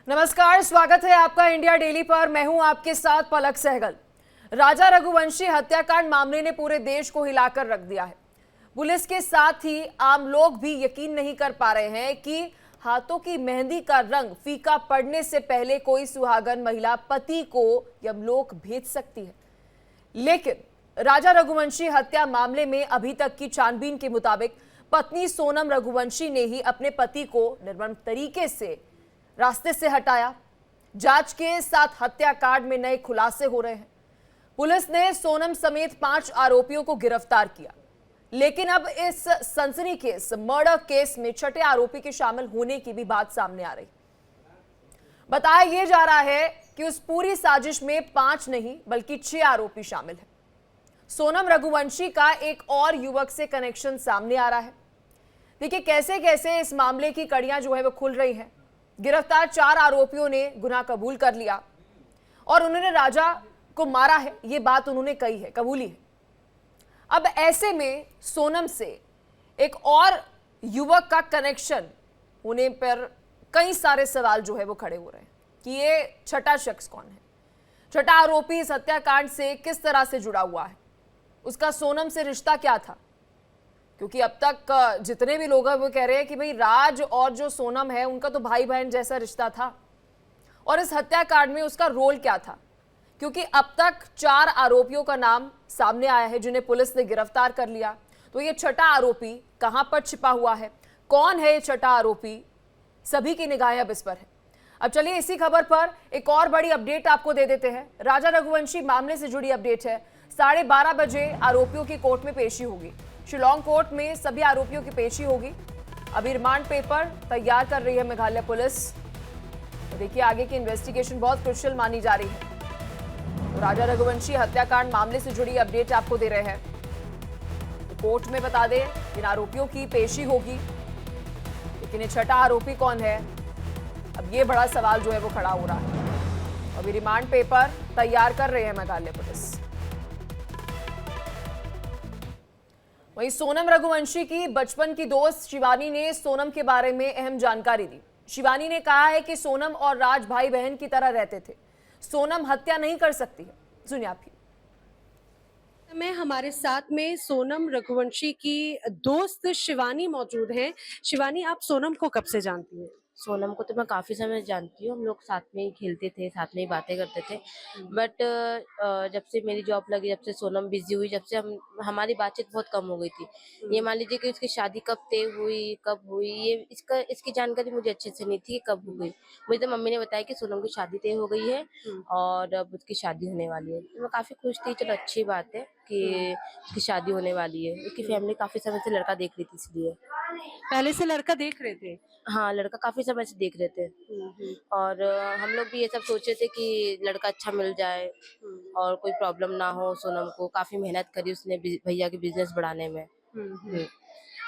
नमस्कार, स्वागत है आपका इंडिया डेली पर। मैं हूं आपके साथ पलक सहगल। राजा रघुवंशी हत्याकांड मामले ने पूरे देश को हिलाकर रख दिया है। पुलिस के साथ ही आम लोग भी यकीन नहीं कर पा रहे हैं कि हाथों की मेहंदी का रंग फीका पड़ने से पहले कोई सुहागन महिला पति को यमलोक भेज सकती है। लेकिन राजा रघुवंशी हत्या मामले में अभी तक की छानबीन के मुताबिक पत्नी सोनम रघुवंशी ने ही अपने पति को निर्मम तरीके से रास्ते से हटाया। जांच के साथ हत्याकांड में नए खुलासे हो रहे हैं। पुलिस ने सोनम समेत 5 आरोपियों को गिरफ्तार किया, लेकिन अब इस सनसनीखेज मर्डर केस में छठे आरोपी के शामिल होने की भी बात सामने आ रही। बताया यह जा रहा है कि उस पूरी साजिश में 5 नहीं बल्कि 6 आरोपी शामिल हैं। सोनम रघुवंशी का एक और युवक से कनेक्शन सामने आ रहा है। देखिए कैसे कैसे इस मामले की कड़ियां जो है वो खुल रही हैं। गिरफ्तार 4 आरोपियों ने गुनाह कबूल कर लिया और उन्होंने राजा को मारा है, ये बात उन्होंने कही है, कबूली है। अब ऐसे में सोनम से एक और युवक का कनेक्शन होने पर कई सारे सवाल जो है वो खड़े हो रहे हैं कि ये छठा शख्स कौन है, छठा आरोपी इस हत्याकांड से किस तरह से जुड़ा हुआ है, उसका सोनम से रिश्ता क्या था। क्योंकि अब तक जितने भी लोग हैं वो कह रहे हैं कि भाई राज और जो सोनम है उनका तो भाई बहन जैसा रिश्ता था, और इस हत्याकांड में उसका रोल क्या था। क्योंकि अब तक 4 आरोपियों का नाम सामने आया है जिन्हें पुलिस ने गिरफ्तार कर लिया, तो ये छठा आरोपी कहां पर छिपा हुआ है, कौन है ये छठा आरोपी, सभी की निगाहें अब इस पर है। अब चलिए इसी खबर पर एक और बड़ी अपडेट आपको दे देते हैं। राजा रघुवंशी मामले से जुड़ी अपडेट है। 12:30 बजे आरोपियों की कोर्ट में पेशी होगी। शिलांग कोर्ट में सभी आरोपियों की पेशी होगी। अभी रिमांड पेपर तैयार कर रही है मेघालय पुलिस। तो देखिए आगे की इन्वेस्टिगेशन बहुत क्रुशियल मानी जा रही है। तो राजा रघुवंशी हत्याकांड मामले से जुड़ी अपडेट आपको दे रहे हैं। तो कोर्ट में बता दें इन आरोपियों की पेशी होगी, लेकिन ये छठा आरोपी कौन है, अब ये बड़ा सवाल जो है वो खड़ा हो रहा है। अभी रिमांड पेपर तैयार कर रहे हैं मेघालय पुलिस। वहीं सोनम रघुवंशी की बचपन की दोस्त शिवानी ने सोनम के बारे में अहम जानकारी दी। शिवानी ने कहा है कि सोनम और राज भाई बहन की तरह रहते थे। सोनम हत्या नहीं कर सकती है। सुनिए आप ही। में हमारे साथ में सोनम रघुवंशी की दोस्त शिवानी मौजूद हैं। शिवानी, आप सोनम को कब से जानती हैं? सोनम को तो मैं काफ़ी समय से जानती हूँ, हम लोग साथ में ही खेलते थे, साथ में ही बातें करते थे। बट जब से मेरी जॉब लगी, जब से सोनम बिज़ी हुई, जब से हम हमारी बातचीत बहुत कम हो गई थी। ये मान लीजिए कि उसकी शादी कब तय हुई, कब हुई, ये इसकी जानकारी मुझे अच्छे से नहीं थी कि कब हुई। मुझे तो मम्मी ने बताया कि सोनम की शादी तय हो गई है और अब उसकी शादी होने वाली है। तो मैं काफ़ी खुश थी, चलो अच्छी बात है कि उसकी शादी होने वाली है। उसकी फैमिली काफ़ी समय से लड़का देख रही थी इसलिए। पहले से लड़का देख रहे थे? हाँ, लड़का काफ़ी समय से देख रहे थे। और हम लोग भी ये सब सोचे थे कि लड़का अच्छा मिल जाए और कोई प्रॉब्लम ना हो सोनम को। काफ़ी मेहनत करी उसने भैया के बिजनेस बढ़ाने में। हम्म।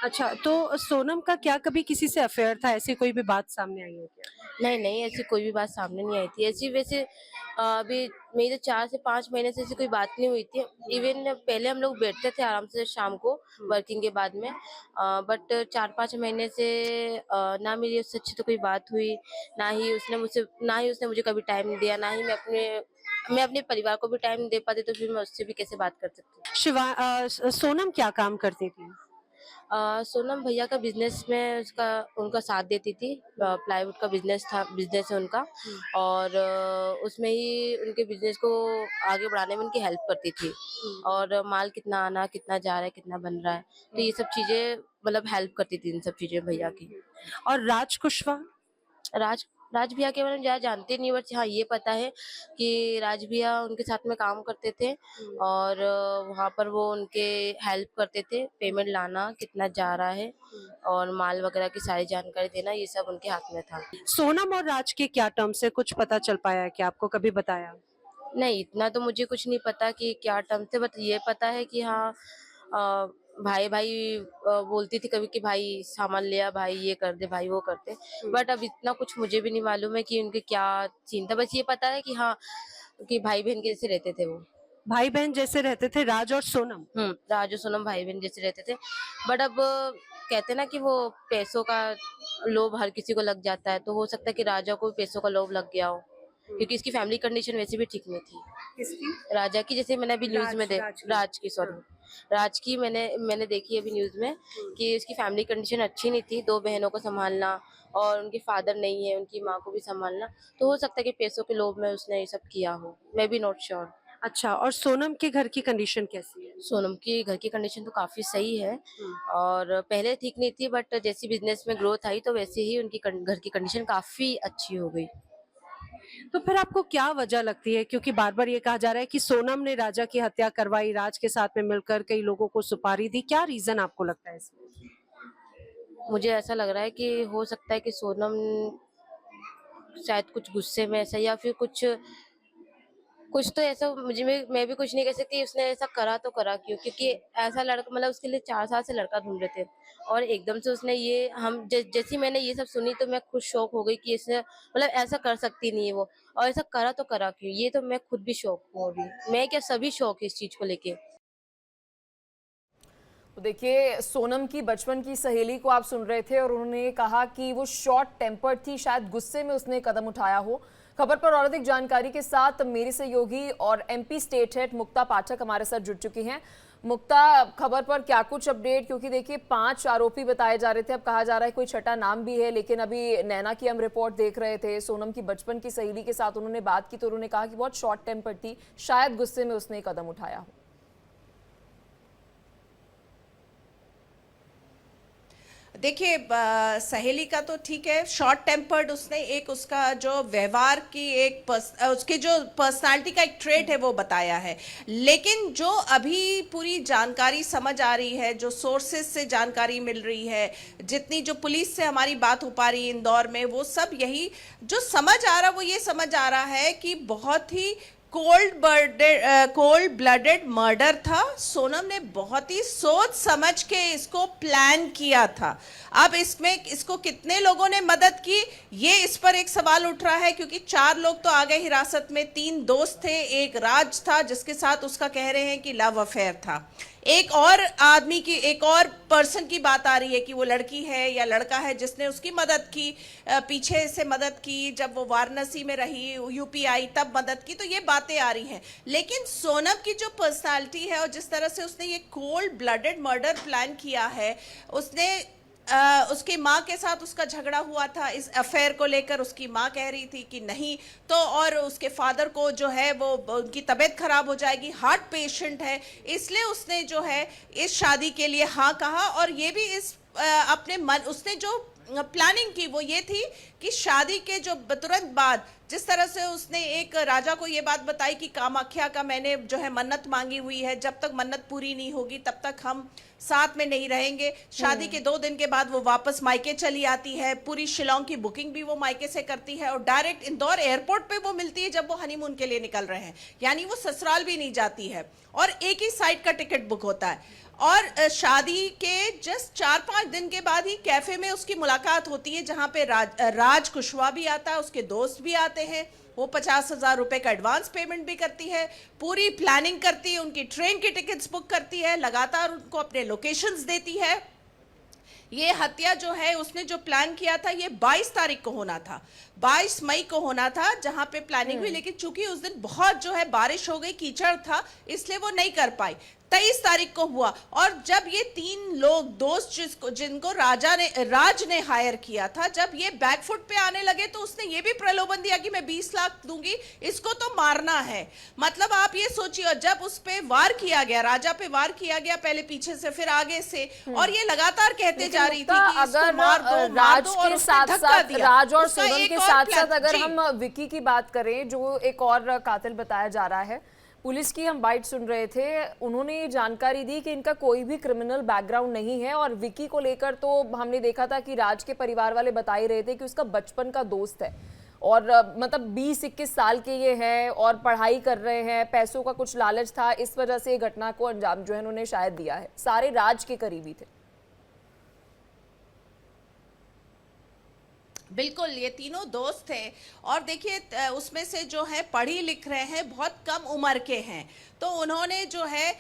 अच्छा, तो सोनम का क्या कभी किसी से अफेयर था? ऐसी कोई भी बात सामने आई है क्या? नहीं नहीं, ऐसी कोई भी बात सामने नहीं आई थी। ऐसी वैसे अभी मेरी तो 4 से 5 महीने से ऐसी कोई बात नहीं हुई थी। इवन पहले हम लोग बैठते थे आराम से शाम को वर्किंग के बाद में, बट 4-5 महीने से ना मेरी उससे अच्छी तो कोई बात हुई, ना ही उसने मुझे कभी टाइम दिया, ना ही मैं अपने परिवार को भी टाइम दे पाती, तो फिर मैं उससे भी कैसे बात कर सकती। सोनम क्या काम करती थी? सोनम भैया का बिजनेस में उनका साथ देती थी। प्लाईवुड का बिजनेस है उनका, और उसमें ही उनके बिजनेस को आगे बढ़ाने में उनकी हेल्प करती थी। और माल कितना आना, कितना जा रहा है, कितना बन रहा है, तो ये सब चीजें मतलब हेल्प करती थी इन सब चीजें भैया की। और राज कुशवाहा? राज राज भैया के बारे में ज़्यादा जानते नहीं, बट हाँ ये पता है कि राज भैया उनके साथ में काम करते थे और वहाँ पर वो उनके हेल्प करते थे, पेमेंट लाना कितना जा रहा है और माल वगैरह की सारी जानकारी देना, ये सब उनके हाथ में था। सोनम और राज के क्या टर्म्स है, कुछ पता चल पाया है क्या? आपको कभी बताया? नहीं, इतना तो मुझे कुछ नहीं पता कि क्या टर्म थे, बट ये पता है कि हाँ भाई भाई बोलती थी कभी कि भाई सामान ले आ, भाई ये कर दे, भाई वो कर दे। बट अब इतना कुछ मुझे भी नहीं मालूम है कि उनके क्या सीन था। बस ये पता है कि हाँ कि भाई बहन के जैसे रहते थे वो। भाई बहन जैसे रहते थे राज और सोनम? राज और सोनम भाई बहन जैसे रहते थे। बट अब कहते हैं ना कि वो पैसों का लोभ हर किसी को लग जाता है, तो हो सकता है कि राजा को भी पैसों का लोभ लग गया हो, क्योंकि इसकी फैमिली कंडीशन वैसे भी ठीक नहीं थी। किसकी? राजा की, जैसे मैंने अभी न्यूज में राज की, सॉरी, हाँ। राज की मैंने देखी है अभी न्यूज में कि उसकी फैमिली कंडीशन अच्छी नहीं थी, 2 बहनों को संभालना और उनके फादर नहीं है, उनकी माँ को भी संभालना, तो हो सकता है कि पैसों के लोभ में उसने ये सब किया हो, मैं भी नॉट श्योर। अच्छा, और सोनम के घर की कंडीशन कैसी है? सोनम की घर की कंडीशन तो काफी सही है, हम्म। और पहले ठीक नहीं थी, बट जैसी बिजनेस में ग्रोथ आई तो वैसे ही उनकी घर की कंडीशन काफी अच्छी हो गई। तो फिर आपको क्या वजह लगती है, क्योंकि बार बार ये कहा जा रहा है कि सोनम ने राजा की हत्या करवाई, राज के साथ में मिलकर कई लोगों को सुपारी दी, क्या रीजन आपको लगता है इसमें? मुझे ऐसा लग रहा है कि हो सकता है कि सोनम शायद कुछ गुस्से में ऐसा, या फिर कुछ तो ऐसा, मैं भी कुछ नहीं कह सकती, उसने ऐसा करा तो करा क्यों, क्योंकि ऐसा लड़का, मतलब उसके लिए 4 साल से लड़का ढूंढ रहे थे, और एकदम से उसने ये, जैसी मैंने ये सब सुनी तो मैं खुद शॉक हो गई कि इसने, मतलब ऐसा कर सकती नहीं है वो, और ऐसा करा तो करा क्यों, ये तो मैं खुद भी शॉक हूँ अभी, मैं क्या सभी शॉक है इस चीज को लेके। तो देखिए, सोनम की बचपन की सहेली को आप सुन रहे थे और उन्होंने कहा कि वो शॉर्ट टेम्पर्ड थी, शायद गुस्से में उसने कदम उठाया हो। खबर पर और अधिक जानकारी के साथ मेरी सहयोगी और एमपी स्टेट हेड मुक्ता पाठक हमारे साथ जुड़ चुकी हैं। मुक्ता, खबर पर क्या कुछ अपडेट, क्योंकि देखिए 5 आरोपी बताए जा रहे थे, अब कहा जा रहा है कोई छठा नाम भी है, लेकिन अभी नैना की हम रिपोर्ट देख रहे थे, सोनम की बचपन की सहेली के साथ उन्होंने बात की तो उन्होंने कहा कि बहुत शॉर्ट टेम्पर्ड थी, शायद गुस्से में उसने कदम उठाया हो। देखिए, सहेली का तो ठीक है, शॉर्ट टेम्पर्ड उसने एक उसका जो व्यवहार की उसके जो पर्सनालिटी का एक ट्रेट है वो बताया है, लेकिन जो अभी पूरी जानकारी समझ आ रही है, जो सोर्सेस से जानकारी मिल रही है, जितनी जो पुलिस से हमारी बात हो पा रही है इंदौर में, वो सब यही जो समझ आ रहा, वो ये समझ आ रहा है कि बहुत ही कोल्ड ब्लडेड मर्डर था। सोनम ने बहुत ही सोच समझ के इसको प्लान किया था। अब इसमें इसको कितने लोगों ने मदद की, ये इस पर एक सवाल उठ रहा है, क्योंकि 4 लोग तो आ गए हिरासत में, 3 दोस्त थे, एक राज था जिसके साथ उसका कह रहे हैं कि लव अफेयर था, एक और आदमी की, एक और पर्सन की बात आ रही है कि वो लड़की है या लड़का है जिसने उसकी मदद की, पीछे से मदद की, जब वो वाराणसी में रही, यूपी आई तब मदद की, तो ये बातें आ रही हैं। लेकिन सोनम की जो पर्सनालिटी है और जिस तरह से उसने ये कोल्ड ब्लडेड मर्डर प्लान किया है, उसने उसकी माँ के साथ उसका झगड़ा हुआ था इस अफेयर को लेकर, उसकी माँ कह रही थी कि नहीं तो, और उसके फादर को जो है वो उनकी तबीयत खराब हो जाएगी, हार्ट पेशेंट है, इसलिए उसने जो है इस शादी के लिए हाँ कहा। और ये भी इस अपने मन, उसने जो प्लानिंग की वो ये थी कि शादी के जो तुरंत बाद, जिस तरह से उसने एक राजा को ये बात बताई कि कामाख्या का मैंने जो है मन्नत मांगी हुई है, जब तक मन्नत पूरी नहीं होगी तब तक हम साथ में नहीं रहेंगे। शादी के 2 दिन के बाद वो वापस मायके चली आती है, पूरी शिलोंग की बुकिंग भी वो मायके से करती है और डायरेक्ट इंदौर एयरपोर्ट पे वो मिलती है जब वो हनीमून के लिए निकल रहे हैं, यानी वो ससुराल भी नहीं जाती है, और एक ही साइड का टिकट बुक होता है। और शादी के जस्ट 4-5 दिन के बाद ही कैफे में उसकी मुलाकात होती है, जहां पे राज कुशवाहा भी आता है, उसके दोस्त भी आते हैं, वो 50,000 रुपए का एडवांस पेमेंट भी करती है, पूरी प्लानिंग करती है, उनकी ट्रेन की टिकट्स बुक करती है, लगातार उनको अपने लोकेशंस देती है। ये हत्या जो है उसने जो प्लान किया था ये 22 तारीख को होना था, 22 मई को होना था, जहां पे प्लानिंग हुई, लेकिन चूंकि उस दिन बहुत जो है बारिश हो गई, कीचड़ था, इसलिए वो नहीं कर पाई। 23 तारीख को हुआ, और जब ये 3 लोग दोस्त जिनको राज ने हायर किया था, जब ये बैकफुट पे आने लगे तो उसने ये भी प्रलोभन दिया कि मैं 20 लाख दूंगी, इसको तो मारना है। मतलब आप ये सोचिए, और जब उस पे वार किया गया, राजा पे वार किया गया, पहले पीछे से फिर आगे से, और ये लगातार कहते जा रही थी कि अगर मार दो, राज और के उसने साथ धक्का साथ दिया। राज और उसका सोनम एक के और साथ प्लान- साथ अगर जी। हम विक्की की बात करें, जो एक और कातिल बताया जा रहा है, पुलिस की हम बाइट सुन रहे थे, उन्होंने ये जानकारी दी कि इनका कोई भी क्रिमिनल बैकग्राउंड नहीं है। और विक्की को लेकर तो हमने देखा था कि राज के परिवार वाले बता ही रहे थे कि उसका बचपन का दोस्त है, और मतलब 20-21 साल के ये है और पढ़ाई कर रहे हैं, पैसों का कुछ लालच था, इस वजह से घटना को अंजाम जो है उन्होंने शायद दिया है। सारे राज के करीबी थे। बिल्कुल, ये तीनों दोस्त थे, और देखिए उसमें से जो है पढ़ी लिख रहे हैं, बहुत कम उम्र के हैं, तो उन्होंने जो है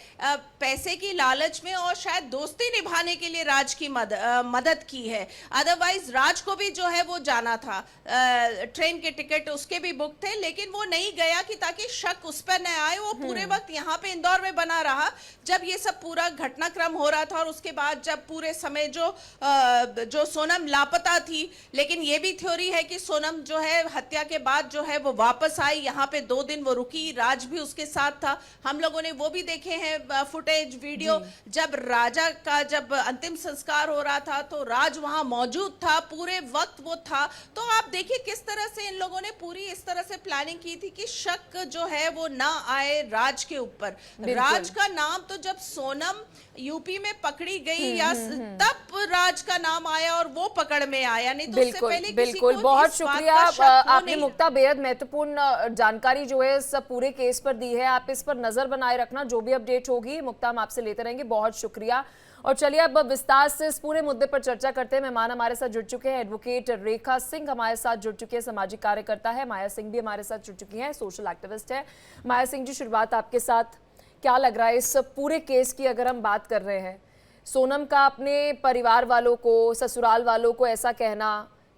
पैसे की लालच में और शायद दोस्ती निभाने के लिए राज की मदद की है। अदरवाइज राज को भी जो है वो जाना था, ट्रेन के टिकट उसके भी बुक थे, लेकिन वो नहीं गया कि ताकि शक उस पर न आए। वो पूरे वक्त यहाँ पे इंदौर में बना रहा जब ये सब पूरा घटनाक्रम हो रहा था, और उसके बाद जब पूरे समय जो सोनम लापता थी। लेकिन ये भी थ्योरी है कि सोनम जो है हत्या के बाद जो है वो वापस आई, यहाँ पे 2 दिन वो रुकी, राज भी उसके साथ था। हम लोगों ने वो भी देखे हैं फुटेज वीडियो, जब राजा का जब अंतिम संस्कार हो रहा था तो राज वहां मौजूद था, पूरे वक्त वो था। तो आप देखिए किस तरह से इन लोगों ने पूरी इस तरह से प्लानिंग की थी कि शक जो है वो ना आए राज के ऊपर। राज का नाम तो जब सोनम यूपी में पकड़ी गई या तब राज का नाम आया और वो पकड़ में आया, नहीं तो उससे पहले किसी को बहुत इस बात शुक्रिया। का शक हो आपने नहीं। मुक्ता बेहद महत्वपूर्ण जानकारी जो है इस पूरे केस पर दी है। आप इस पर नजर बनाए रखना, जो भी अपडेट होगी मुक्ता हम आपसे लेते रहेंगे। बहुत शुक्रिया। और चलिए अब विस्तार से इस पूरे मुद्दे पर चर्चा करते हैं। मेहमान हमारे साथ जुड़ चुके हैं, एडवोकेट रेखा सिंह हमारे साथ जुड़ चुकी है, सामाजिक कार्यकर्ता है। माया सिंह भी हमारे साथ जुड़ चुकी हैं, सोशल एक्टिविस्ट है। माया सिंह जी, शुरुआत आपके साथ। क्या लग रहा है इस पूरे केस की अगर हम बात कर रहे हैं, सोनम का अपने परिवार वालों को, ससुराल वालों को ऐसा कहना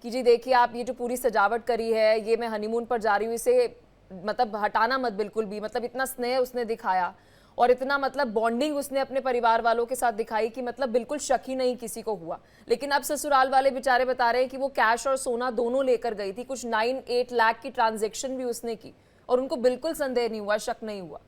कि जी देखिए आप ये जो पूरी सजावट करी है, ये मैं हनीमून पर जा रही हूँ, इसे मतलब हटाना मत बिल्कुल भी, मतलब इतना स्नेह उसने दिखाया और इतना मतलब बॉन्डिंग उसने अपने परिवार वालों के साथ दिखाई कि मतलब बिल्कुल शक ही नहीं किसी को हुआ। लेकिन अब ससुराल वाले बेचारे बता रहे हैं कि वो कैश और सोना दोनों लेकर गई थी, कुछ 9-8 लाख की ट्रांजैक्शन भी उसने की और उनको बिल्कुल संदेह नहीं हुआ, शक नहीं हुआ।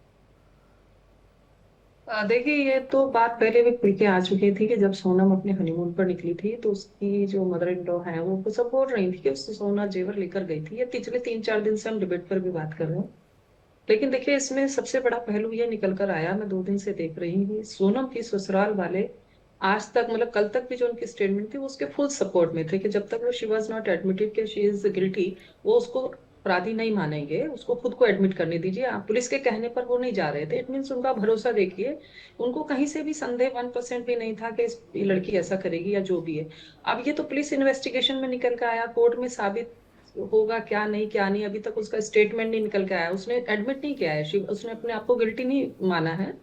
देखिए, ये तो बात पहले भी खुल के आ चुकी थी कि जब सोनम अपने हनीमून पर निकली थी तो उसकी जो मदर इन लॉ है वो सब बोल रही थी कि उससे सोना जेवर लेकर गई थी। ये पिछले 3-4 दिन से हम डिबेट पर भी बात कर रहे हैं। लेकिन देखिए, इसमें सबसे बड़ा पहलू ये निकल कर आया, मैं 2 दिन से देख रही हूँ, सोनम की ससुराल वाले आज तक, मतलब कल तक भी जो उनकी स्टेटमेंट थी वो उसके फुल सपोर्ट में थे कि जब तक वो शी वॉज नॉट एडमिटेड कि शी इज गिल्टी, वो उसको अपराधी नहीं मानेंगे, उसको खुद को एडमिट करने दीजिए। आप पुलिस के कहने पर वो नहीं जा रहे थे। इट मीन्स उनका भरोसा देखिए, उनको कहीं से भी संदेह 1% भी नहीं था कि ये लड़की ऐसा करेगी या जो भी है। अब ये तो पुलिस इन्वेस्टिगेशन में निकल कर आया, कोर्ट में साबित होगा क्या नहीं क्या नहीं। अभी तक उसका स्टेटमेंट नहीं निकल के आया, उसने एडमिट नहीं किया है, उसने अपने आप को गिल्टी नहीं माना है।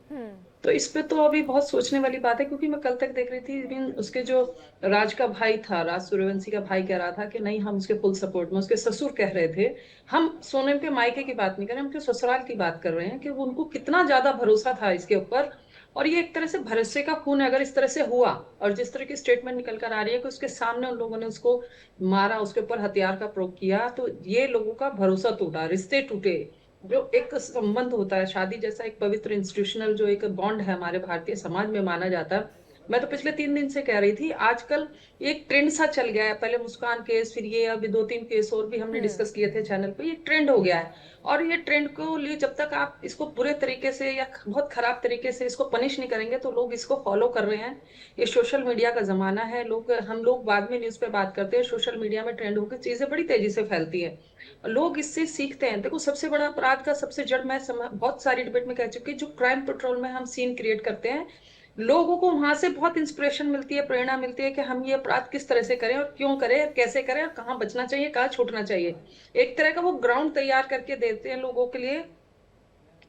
तो इस पे तो अभी बहुत सोचने वाली बात है, क्योंकि मैं कल तक देख रही थी, इवन उसके जो राज का भाई था, राज सूर्यवंशी का भाई कह रहा था कि नहीं हम उसके फुल सपोर्ट में। उसके ससुर कह रहे थे, हम सोनम के मायके की बात नहीं कर रहे, हम उनके ससुराल की बात कर रहे हैं कि उनको कितना ज्यादा भरोसा था इसके ऊपर। और ये एक तरह से भरोसे का खून है अगर इस तरह से हुआ। और जिस तरह की स्टेटमेंट निकल कर आ रही है कि उसके सामने उन लोगों ने उसको मारा, उसके ऊपर हथियार का प्रयोग किया, तो ये लोगों का भरोसा टूटा, रिश्ते टूटे। जो एक संबंध होता है, शादी जैसा एक पवित्र इंस्टीट्यूशनल जो एक बॉन्ड है हमारे भारतीय समाज में माना जाता है। मैं तो पिछले 3 दिन से कह रही थी, आजकल एक ट्रेंड सा चल गया है। पहले मुस्कान केस, फिर ये, अभी 2-3 केस और भी हमने डिस्कस किए थे चैनल पे। ये ट्रेंड हो गया है और ये ट्रेंड को लिए जब तक आप इसको बुरे तरीके से या बहुत खराब तरीके से इसको पनिश नहीं करेंगे तो लोग इसको फॉलो कर रहे हैं। ये सोशल मीडिया का जमाना है, हम लोग बाद में न्यूज पे बात करते हैं, सोशल मीडिया में ट्रेंड होकर चीजें बड़ी तेजी से फैलती है, लोग इससे सीखते हैं। देखो, सबसे बड़ा अपराध का सबसे जड़, मैं बहुत सारी डिबेट में कह चुकी, जो क्राइम पेट्रोल में हम सीन क्रिएट करते हैं, लोगों को वहां से बहुत इंस्पिरेशन मिलती है, प्रेरणा मिलती है कि हम ये अपराध किस तरह से करें और क्यों करें, कैसे करें और कहाँ बचना चाहिए, कहाँ छूटना चाहिए। एक तरह का वो ग्राउंड तैयार करके देते हैं लोगों के लिए।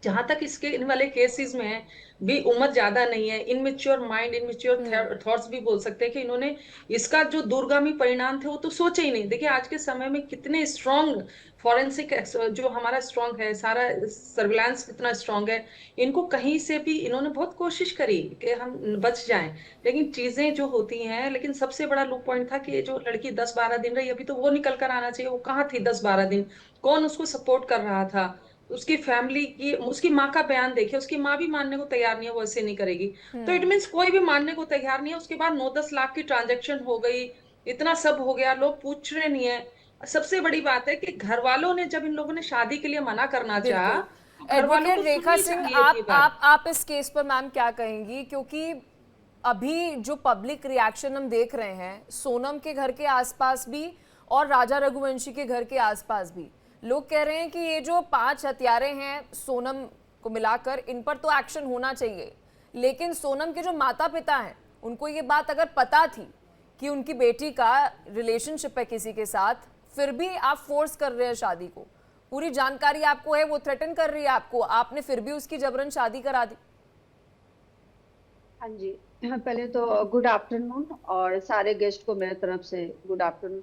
जहां तक इसके इन वाले केसेस में भी उम्र ज्यादा नहीं है, इनमेच्योर माइंड, इनमेच्योर थॉट्स भी बोल सकते हैं कि इन्होंने इसका जो दूरगामी परिणाम थे वो तो सोचे ही नहीं। देखिए, आज के समय में कितने स्ट्रॉन्ग फॉरेंसिक जो हमारा स्ट्रॉन्ग है, सारा सर्विलांस कितना स्ट्रॉन्ग है, इनको कहीं से भी इन्होंने बहुत कोशिश करी कि हम बच जाएं, लेकिन चीजें जो होती हैं। लेकिन सबसे बड़ा लू पॉइंट था कि ये जो लड़की 10-12 दिन रही, अभी तो वो निकल कर आना चाहिए। वो कहाँ थी 10-12 दिन? कौन उसको सपोर्ट कर रहा था? उसकी फैमिली की, उसकी माँ का बयान देखिए, उसकी माँ भी मानने को तैयार नहीं है वो ऐसे नहीं करेगी। तो इट मीन्स कोई भी मानने को तैयार नहीं है। उसके बाद 9-10 लाख की ट्रांजैक्शन हो गई, इतना सब हो गया, लोग पूछ रहे नहीं है। सबसे बड़ी बात है कि घर वालों ने, जब इन लोगों ने शादी के लिए मना करना चाहा, तो घर वालों एडवोकेट को रेखा सुननी सिंह, चाहिए ये बात। आप इस केस पर मैम क्या कहेंगी? क्योंकि अभी जो पब्लिक रिएक्शन हम देख रहे हैं, सोनम के घर के आसपास भी और राजा रघुवंशी के घर के आसपास भी लोग कह रहे हैं कि ये जो 5 हत्यारे हैं सोनम को मिलाकर, इन पर तो एक्शन होना चाहिए। लेकिन सोनम के जो माता पिता हैं, उनको ये बात अगर पता थी कि उनकी बेटी का रिलेशनशिप है किसी के साथ, फिर भी आप फोर्स कर रहे हैं शादी को, पूरी जानकारी आपको है, वो थ्रेटन कर रही है आपको, आपने फिर भी उसकी जबरन शादी करा दी। हाँ जी। पहले तो गुड आफ्टरनून और सारे गेस्ट को मेरे तरफ से गुड आफ्टरनून।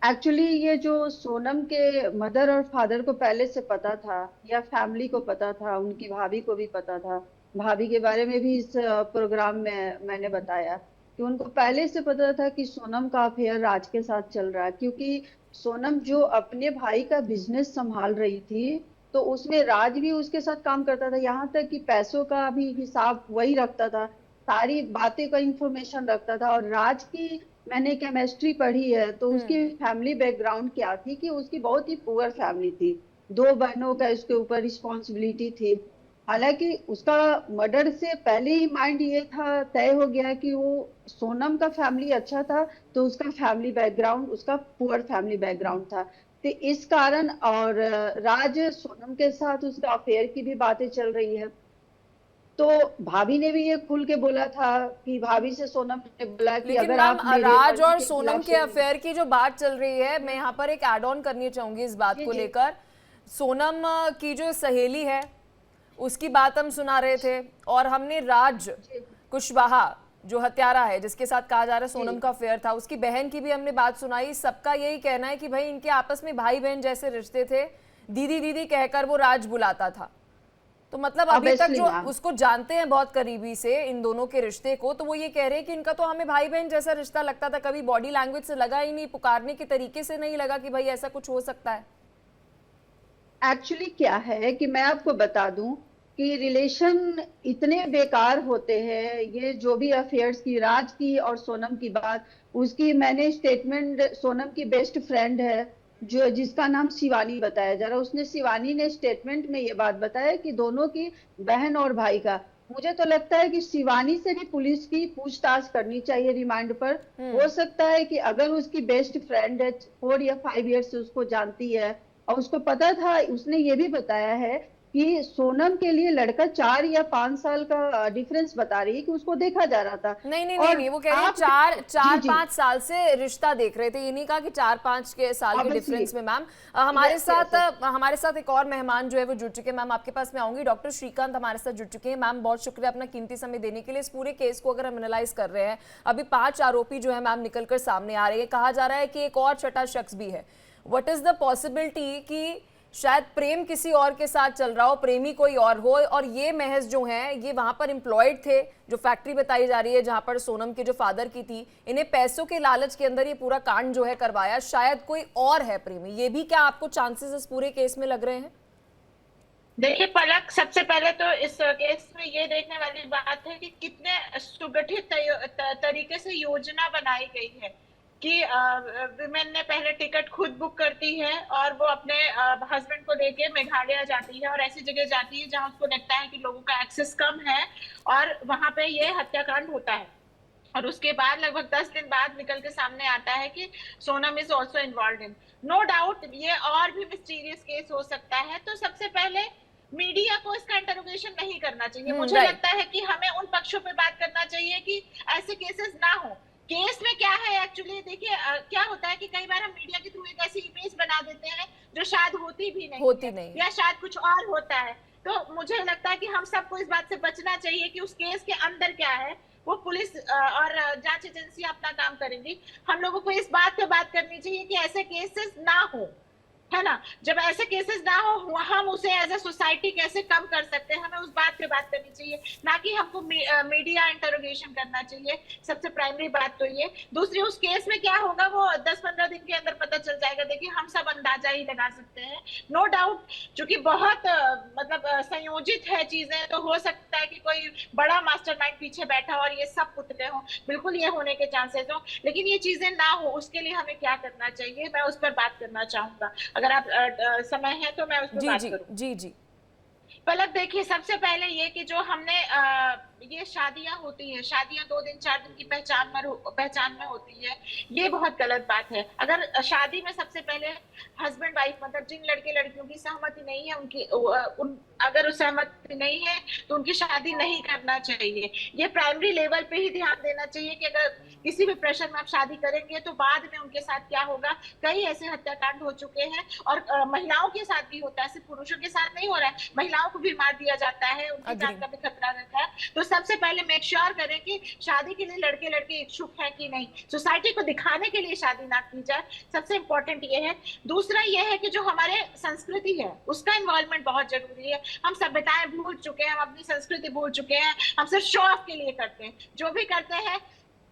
एक्चुअली ये जो सोनम के मदर और फादर को पहले से पता था या फैमिली को पता था, उनकी भाभी को भी पता था। भाभी के बारे में भी इस प्रोग्राम में मैंने बताया कि उनको पहले से पता था कि सोनम का अफेयर राज के साथ चल रहा है, क्योंकि सोनम जो अपने भाई का बिजनेस संभाल रही थी तो उसमें राज भी उसके साथ काम करता था, यहाँ तक कि पैसों का भी हिसाब वही रखता था, सारी बातें का इंफॉर्मेशन रखता था। और राज की मैंने केमिस्ट्री पढ़ी है तो उसकी फैमिली बैकग्राउंड क्या थी कि उसकी बहुत ही पुअर फैमिली थी, 2 बहनों का इसके ऊपर रिस्पॉन्सिबिलिटी थी। हालांकि उसका मर्डर से पहले ही माइंड ये था, तय हो गया कि वो सोनम का फैमिली अच्छा था तो उसका फैमिली बैकग्राउंड, उसका पुअर फैमिली बैकग्राउंड था। तो इस कारण और राज सोनम के साथ उसका अफेयर की भी बातें चल रही है, तो भाभी ने भी ये खुल के बोला था कि भाभी से सोनम ने बोला कि लेकिन अगर मैम आप मेरे राज मर्जी और के सोनम खिलाफ के अफेयर की जो बात चल रही है, मैं यहाँ पर एक ऐड ऑन करनी चाहूंगी इस बात जी, को जी। लेकर। सोनम की जो सहेली है उसकी बात हम सुना रहे थे, और हमने राज कुशवाहा जो हत्यारा है जिसके साथ कहा जा रहा है सोनम का अफेयर था, उसकी बहन की भी हमने बात सुनाई। सबका यही कहना है कि भाई इनके आपस में भाई बहन जैसे रिश्ते थे, दीदी दीदी कहकर वो राज बुलाता था। तो मतलब अभी तक Obviously, जो ma'am। उसको जानते हैं बहुत करीबी से इन दोनों के रिश्ते को, तो वो ये कह रहे हैं कि इनका तो हमें भाई बहन जैसा रिश्ता लगता था, कभी बॉडी लैंग्वेज से लगा ही नहीं, पुकारने के तरीके से नहीं लगा कि भाई ऐसा कुछ हो सकता है। एक्चुअली क्या है कि मैं आपको बता दूं कि रिलेशन इतने बेकार होते हैं, ये जो भी अफेयर्स की राज की और सोनम की बात, उसकी मैंने स्टेटमेंट, सोनम की बेस्ट फ्रेंड है जो जिसका नाम शिवानी बताया जा रहा है, उसने शिवानी ने स्टेटमेंट में ये बात बताया कि दोनों की बहन और भाई का। मुझे तो लगता है कि शिवानी से भी पुलिस की पूछताछ करनी चाहिए रिमांड पर। हो सकता है कि अगर उसकी बेस्ट फ्रेंड है, 4 या 5 ईयर से उसको जानती है और उसको पता था, उसने ये भी बताया है कि सोनम के लिए लड़का 4 या 5 साल का डिफरेंस बता रही है कि उसको देखा जा रहा था। नहीं नहीं और नहीं, वो कह रहे हैं आप- 4-5 साल से रिश्ता देख रहे थे, ये नहीं कहा कि 4-5 के साल के Obviously। डिफरेंस में। मैम हमारे Yes, साथ yes, हमारे साथ एक और मेहमान जो है वो जुड़ चुके हैं। मैम आपके पास मैं आऊंगी, डॉक्टर श्रीकांत हमारे साथ जुड़ चुके हैं। मैम बहुत शुक्रिया अपना कीमती समय देने के लिए। इस पूरे केस को अगर हम एनालाइज कर रहे हैं, अभी 5 आरोपी जो है मैम निकलकर सामने आ रहे हैं, कहा जा रहा है कि एक और छठा शख्स भी है। व्हाट इज द पॉसिबिलिटी कि शायद प्रेम किसी और के साथ चल रहा हो, प्रेमी कोई और हो, और ये महज जो हैं ये वहां पर एम्प्लॉयड थे, जो फैक्ट्री बताई जा रही है जहां पर सोनम के जो फादर की थी, इन्हें पैसों के लालच के अंदर ये पूरा कांड जो है करवाया, शायद कोई और है प्रेमी। ये भी क्या आपको चांसेस इस पूरे केस में लग रहे हैं? देखिए पलक, सबसे पहले तो इस केस में ये देखने वाली बात है कि कितने सुगठित तरीके से योजना बनाई गई है कि विमेन ने पहले टिकट खुद बुक करती है और वो अपने हस्बैंड को लेके मेघालय जाती है और ऐसी जगह जाती है जहां उसको लगता है कि लोगों का एक्सेस कम है, और वहां पे ये हत्याकांड होता है। और उसके बाद लगभग 10 दिन बाद निकल के सामने आता है कि Sonam is also involve in. No doubt ये और भी मिस्टीरियस केस हो सकता है। तो सबसे पहले मीडिया को इसका इंटरोगेशन नहीं करना चाहिए। मुझे right। लगता है कि हमें उन पक्षों पे बात करना चाहिए कि ऐसे केसेस ना हो। केस में क्या है एक्चुअली, देखिए क्या होता है कि कई बार हम मीडिया के थ्रू एक ऐसी इमेज बना देते हैं जो शायद होती भी नहीं है, या शायद कुछ और होता है। तो मुझे लगता है कि हम सबको इस बात से बचना चाहिए कि उस केस के अंदर क्या है वो पुलिस और जांच एजेंसी अपना काम करेंगी। हम लोगों को इस बात पे बात करनी चाहिए कि ऐसे केसेस ना हो, है ना। जब ऐसे केसेस ना हो, हम उसे एज ए सोसाइटी कैसे कम कर सकते हैं, हमें उस बात पे बात करनी चाहिए, ना कि हमको मीडिया इंटरोगेशन करना चाहिए। सबसे प्राइमरी बात तो ये। दूसरी, उस केस में क्या होगा वो 10-15 दिन के अंदर पता चल जाएगा। देखिए हम सब अंदाजा ही लगा सकते हैं। नो डाउट चूंकि बहुत मतलब संयोजित है चीजें, तो हो सकता है कि कोई बड़ा मास्टरमाइंड पीछे बैठा हो और ये सब पुतले हों, बिल्कुल ये होने के चांसेस हो। लेकिन ये चीजें ना हो, उसके लिए हमें क्या करना चाहिए, मैं उस पर बात करना चाहूंगा। अगर आप समय है तो मैं उस पर बात करूं। जी जी। पलक देखिए, सबसे पहले ये कि जो हमने ये शादियां होती हैं, शादियां 2 दिन 4 दिन की पहचान में होती है, ये बहुत गलत बात है। अगर शादी में सबसे पहले हस्बैंड वाइफ मतलब जिन लड़के लड़कियों की सहमति नहीं है अगर उस सहमति नहीं है तो उनकी शादी नहीं करना चाहिए। ये प्राइमरी लेवल पे ही ध्यान देना चाहिए कि अगर किसी भी प्रेशर में आप शादी करेंगे तो बाद में उनके साथ क्या होगा। कई ऐसे हत्याकांड हो चुके हैं और महिलाओं के साथ भी होता है, सिर्फ पुरुषों के साथ नहीं हो रहा है, महिलाओं को भी मार दिया जाता है, उनकी जान का भी खतरा रहता है। तो सबसे पहले मेक श्योर करें कि शादी के लिए लड़के लड़के इच्छुक है कि नहीं, सोसाइटी को दिखाने के लिए शादी ना की जाए, सबसे इंपॉर्टेंट ये है। दूसरा ये है कि जो हमारे संस्कृति है उसका इन्वॉल्वमेंट बहुत जरूरी है। हम सभ्यताएं भूल चुके हैं, हम अपनी संस्कृति भूल चुके हैं, हम सिर्फ शो ऑफ के लिए करते हैं, जो भी करते हैं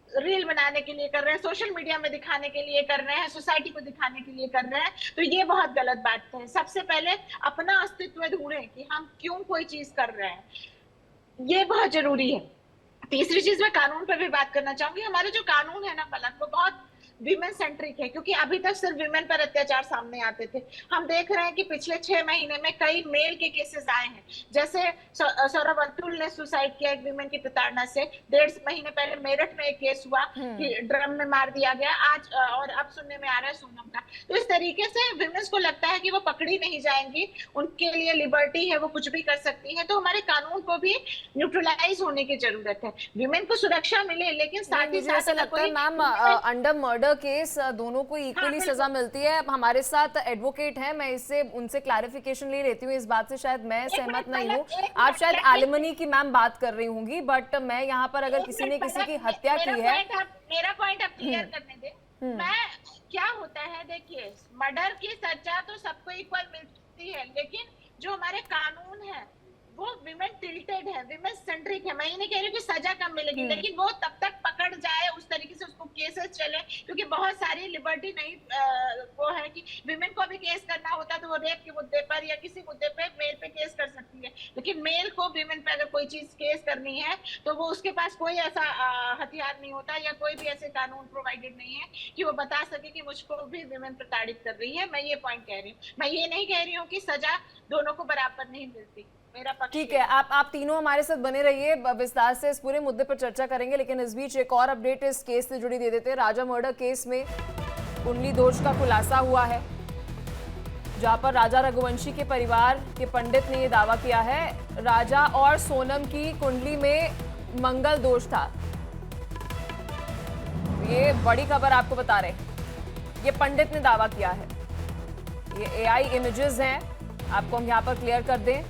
रील बनाने के लिए कर रहे हैं, सोशल मीडिया में दिखाने के लिए कर रहे हैं, सोसाइटी को दिखाने के लिए कर रहे हैं, तो ये बहुत गलत बात है। सबसे पहले अपना अस्तित्व ढूंढें कि हम क्यों कोई चीज कर रहे हैं, ये बहुत जरूरी है। तीसरी चीज मैं कानून पर भी बात करना चाहूंगी। हमारे जो कानून है ना पलक, वो बहुत विमेन सेंट्रिक है, क्योंकि अभी तक सिर्फ विमेन पर अत्याचार सामने आते थे। हम देख रहे हैं कि पिछले 6 महीने में कई मेल के केसेस आए हैं, जैसे सौरभ अतुल ने सुसाइड किया एक विमेन की प्रताड़ना से। 1.5 महीने पहले मेरठ में एक केस हुआ कि ड्रम में मार दिया गया, आज और अब सुनने में आ रहा है सोनम का। तो इस तरीके से विमेन्स को लगता है कि वो पकड़ी नहीं जाएंगी, उनके लिए लिबर्टी है, वो कुछ भी कर सकती है। तो हमारे कानून को भी न्यूट्रलाइज होने की जरूरत है, विमेन को सुरक्षा मिले, लेकिन साथ ही साथ ऐसा लगता है मैम अंडर मर्डर केस दोनों को इक्वली सजा मिलती है। अब हमारे साथ एडवोकेट हैं, मैं इससे उनसे क्लैरिफिकेशन ले लेती हूँ। इस बात से शायद मैं सहमत नहीं हूँ, आप शायद एलिमनी की मैम बात कर रही होंगी, बट मैं यहाँ पर अगर किसी ने किसी की हत्या की है, मेरा पॉइंट आप क्लियर करने दे। मैं क्या होता है, देखिए मर्डर की सजा तो सबको इक्वल मिलती है, लेकिन जो हमारे कानून है वो विमेन टिल्टेड है, विमेन सेंट्रिक है। मैं ये नहीं कह रही हूँ कि सजा कम मिलेगी, लेकिन वो तब तक पकड़ जाए, उस तरीके से उसको केसेस चले, क्योंकि बहुत सारी लिबर्टी नहीं वो है कि विमेन को भी केस करना होता तो वो रेप के मुद्दे पर या किसी मुद्दे पे मेल पे केस कर सकती है, लेकिन मेल को विमेन पे अगर कोई चीज केस करनी है तो वो उसके पास कोई ऐसा हथियार नहीं होता या कोई भी ऐसे कानून प्रोवाइडेड नहीं है कि वो बता सके कि मुझको भी विमेन प्रताड़ित कर रही है। मैं ये पॉइंट कह रही हूँ, मैं ये नहीं कह रही हूँ कि सजा दोनों को बराबर नहीं मिलती। ठीक है, आप तीनों हमारे साथ बने रहिए, विस्तार से इस पूरे मुद्दे पर चर्चा करेंगे, लेकिन इस बीच एक और अपडेट इस केस से जुड़ी दे देते हैं। राजा मर्डर केस में कुंडली दोष का खुलासा हुआ है, जहां पर राजा रघुवंशी के परिवार के पंडित ने यह दावा किया है राजा और सोनम की कुंडली में मंगल दोष था। ये बड़ी खबर आपको बता रहे हैं, ये पंडित ने दावा किया है। ये AI इमेजेस हैं, आपको हम यहाँ पर क्लियर कर दें,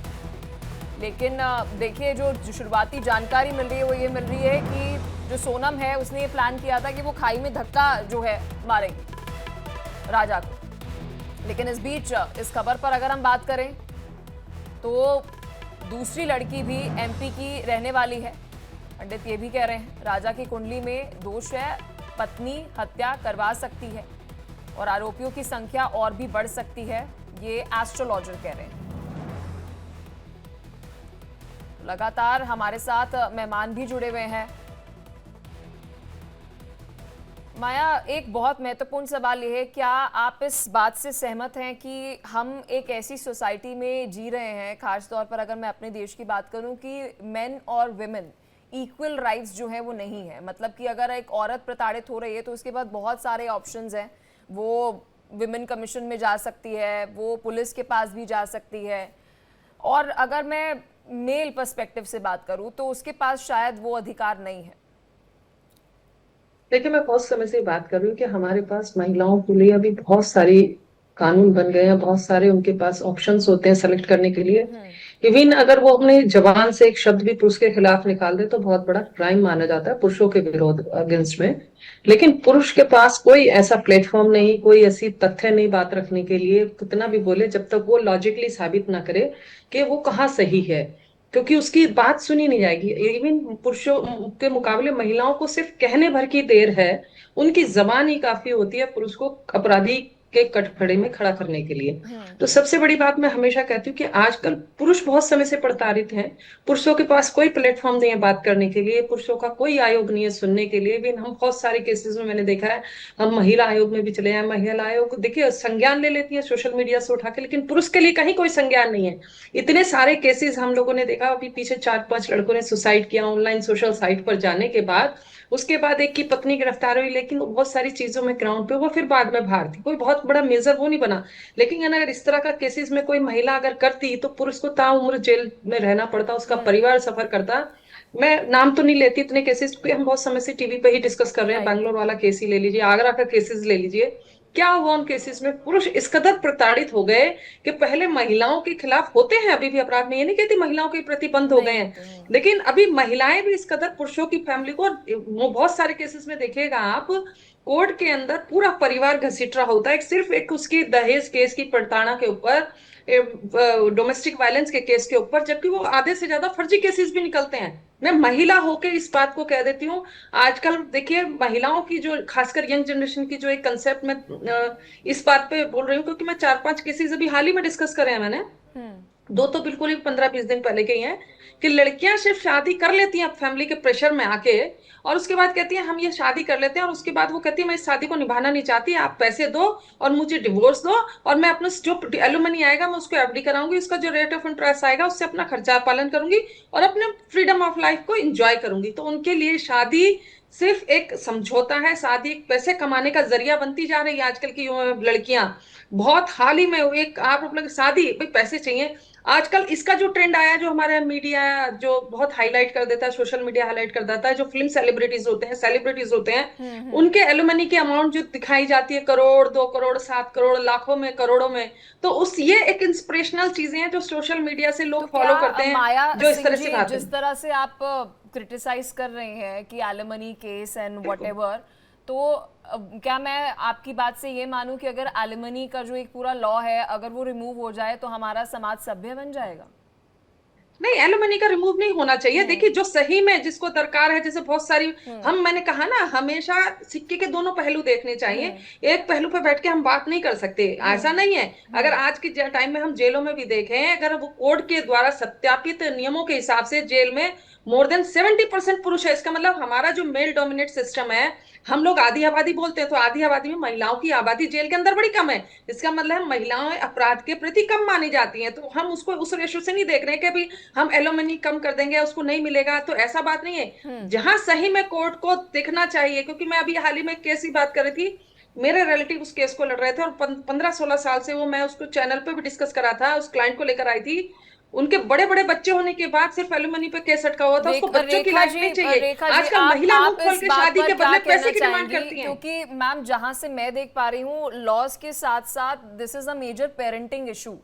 लेकिन देखिए जो शुरुआती जानकारी मिल रही है वो ये मिल रही है कि जो सोनम है उसने ये प्लान किया था कि वो खाई में धक्का जो है मारेगी राजा को। लेकिन इस बीच इस खबर पर अगर हम बात करें तो दूसरी लड़की भी MP की रहने वाली है। पंडित ये भी कह रहे हैं राजा की कुंडली में दोष है, पत्नी हत्या करवा सकती है और आरोपियों की संख्या और भी बढ़ सकती है, ये एस्ट्रोलॉजर कह रहे हैं। लगातार हमारे साथ मेहमान भी जुड़े हुए हैं। माया, एक बहुत महत्वपूर्ण सवाल ये है, क्या आप इस बात से सहमत हैं कि हम एक ऐसी सोसाइटी में जी रहे हैं, खास तौर पर अगर मैं अपने देश की बात करूं, कि मेन और विमेन इक्वल राइट्स जो है वो नहीं है? मतलब कि अगर एक औरत प्रताड़ित हो रही है तो उसके बाद बहुत सारे ऑप्शंस हैं, वो विमेन कमीशन में जा सकती है, वो पुलिस के पास भी जा सकती है, और अगर मैं मेल पर्सपेक्टिव से बात करूं तो उसके पास शायद वो अधिकार नहीं है। देखिए, मैं बहुत समय से बात कर रही हूँ कि हमारे पास महिलाओं के लिए अभी बहुत सारी कानून बन गए हैं, बहुत सारे उनके पास ऑप्शंस होते हैं सेलेक्ट करने के लिए। इवन अगर वो अपने जबान से एक शब्द भी पुरुष के खिलाफ निकाल दे तो बहुत बड़ा क्राइम माना जाता है पुरुषों के विरोध अगेंस्ट में। लेकिन पुरुष के पास कोई ऐसा प्लेटफॉर्म नहीं, कोई ऐसी तथ्य नहीं बात रखने के लिए, कितना भी बोले, जब तक वो लॉजिकली साबित ना करे कि वो कहाँ सही है, क्योंकि उसकी बात सुनी नहीं जाएगी। इवन पुरुषों के मुकाबले महिलाओं को सिर्फ कहने भर की देर है, उनकी जबान ही काफी होती है पुरुष को अपराधी के कटघरे में खड़ा करने के लिए। तो सबसे बड़ी बात मैं हमेशा कहती हूँ कि आजकल पुरुष बहुत समय से प्रताड़ित हैं। पुरुषों के पास कोई प्लेटफॉर्म नहीं है बात करने के लिए, पुरुषों का कोई आयोग नहीं है सुनने के लिए भी। हम बहुत सारे केसेस में मैंने देखा है, हम महिला आयोग में भी चले हैं, महिला आयोग देखिए संज्ञान ले लेती है सोशल मीडिया से उठा के, लेकिन पुरुष के लिए कहीं कोई संज्ञान नहीं है। इतने सारे केसेस हम लोगों ने देखा, अभी पीछे 4-5 लड़कों ने सुसाइड किया ऑनलाइन सोशल साइट पर जाने के बाद। उसके बाद एक की पत्नी गिरफ्तार हुई, लेकिन बहुत सारी चीजों में ग्राउंड पे वो फिर बाद में बाहर थी, कोई बहुत बड़ा मेजर वो नहीं बना। लेकिन अगर इस तरह का केसेस में कोई महिला अगर करती तो पुरुष को ताउम्र जेल में रहना पड़ता, उसका परिवार सफर करता। मैं नाम तो नहीं लेती इतने केसेस, क्योंकि हम बहुत समय से टीवी पे ही डिस्कस कर रहे हैं। बैंगलोर वाला केस ही ले लीजिए, आगरा का केसेस ले लीजिए, क्या हुआ उन केसेस में, पुरुष इस कदर प्रताड़ित हो गए कि पहले महिलाओं के खिलाफ होते हैं अभी भी अपराध, मैं ये नहीं कहती महिलाओं के प्रति बंद हो गए हैं, लेकिन अभी महिलाएं भी इस कदर पुरुषों की फैमिली को, वो बहुत सारे केसेस में देखिएगा आप, कोर्ट के अंदर पूरा परिवार घसीट रहा होता है सिर्फ एक उसकी दहेज केस की प्रताड़ना के ऊपर, डोमेस्टिक वायलेंस के केस के ऊपर, जबकि वो आधे से ज्यादा फर्जी केसेस भी निकलते हैं। मैं महिला होके इस बात को कह देती हूँ, आजकल देखिए महिलाओं की जो खासकर यंग जनरेशन की जो एक कंसेप्ट में इस बात पे बोल रही हूँ, क्योंकि मैं 4-5 केसेस अभी हाल ही में डिस्कस करे हैं मैंने, दो तो बिल्कुल ही 15-20 दिन पहले के ही हैं, कि लड़कियां सिर्फ शादी कर लेती हैं फैमिली के प्रेशर में आके, और उसके बाद कहती हैं हम ये शादी कर लेते हैं, और उसके बाद वो कहती है मैं इस शादी को निभाना नहीं चाहती, आप पैसे दो और मुझे डिवोर्स दो, और मैं अपना जो एलुमनी आएगा मैं उसको एफडी कराऊंगी, उसका जो रेट ऑफ इंटरेस्ट आएगा उससे अपना खर्चा पालन करूंगी और अपने फ्रीडम ऑफ लाइफ को एंजॉय करूंगी। तो उनके लिए शादी सिर्फ एक समझौता है, शादी एक पैसे कमाने का जरिया बनती जा रही है आजकल की लड़कियां। बहुत हाल ही में एक आप लोग शादी भाई पैसे चाहिए, आजकल इसका जो ट्रेंड आया, जो हमारे मीडिया जो बहुत हाईलाइट कर देता है, सोशल मीडिया हाईलाइट कर देता है, जो फिल्म सेलिब्रिटीज होते हैं उनके एलुमनी की अमाउंट जो दिखाई जाती है, करोड़ 2 करोड़ 7 करोड़ लाखों में करोड़ों में, तो उस ये एक इंस्पिरेशनल चीजें हैं जो सोशल मीडिया से लोग फॉलो करते हैं, जो इस तरह से खाते हैं। जिस तरह से आप क्रिटिसाइज कर रहे हैं कि एलिमनी केस एंड व्हाटएवर, तो क्या मैं आपकी बात से ये मानूं कि अगर एलिमनी का जो एक पूरा लॉ है अगर वो रिमूव हो जाए तो हमारा समाज सभ्य बन जाएगा? नहीं, एलुमनी का रिमूव नहीं होना चाहिए। देखिए जो सही में जिसको दरकार है, जैसे बहुत सारी मैंने कहा ना, हमेशा सिक्के के दोनों पहलू देखने चाहिए, एक पहलू पे बैठ के हम बात नहीं कर सकते, ऐसा नहीं है। अगर आज के टाइम में हम जेलों में भी देखें, अगर वो कोर्ट के द्वारा सत्यापित नियमों के हिसाब से जेल में मोर देन 70% पुरुष है, इसका मतलब हमारा जो मेल डोमिनेट सिस्टम है, हम लोग आधी आबादी बोलते हैं, तो आधी आबादी में महिलाओं की आबादी जेल के अंदर बड़ी कम है, इसका मतलब महिलाएं अपराध के प्रति कम मानी जाती हैं। तो हम उसको उस रेशो से नहीं देख रहे हैं कि भाई हम एलुमनी कम कर देंगे उसको नहीं मिलेगा, तो ऐसा बात नहीं है। जहां सही में कोर्ट को देखना चाहिए, क्योंकि मैं अभी हाल ही में केस की बात कर रही थी, मेरे रिलेटिव उस केस को लड़ रहे थे और 15-16 साल से वो, मैं उसको चैनल पे भी डिस्कस करा था, उस क्लाइंट को लेकर आई थी, उनके बड़े बड़े बच्चे होने के बाद सिर्फ एलुमनी पे केस अटका हुआ था, उसको बच्चों की लाइफ नहीं चाहिए। आजकल महिला मुंह खोल के शादी के बदले पैसे की डिमांड करती हैं। क्योंकि मैम जहां से मैं देख पा रही हूँ, लॉज के साथ साथ this is a major parenting issue,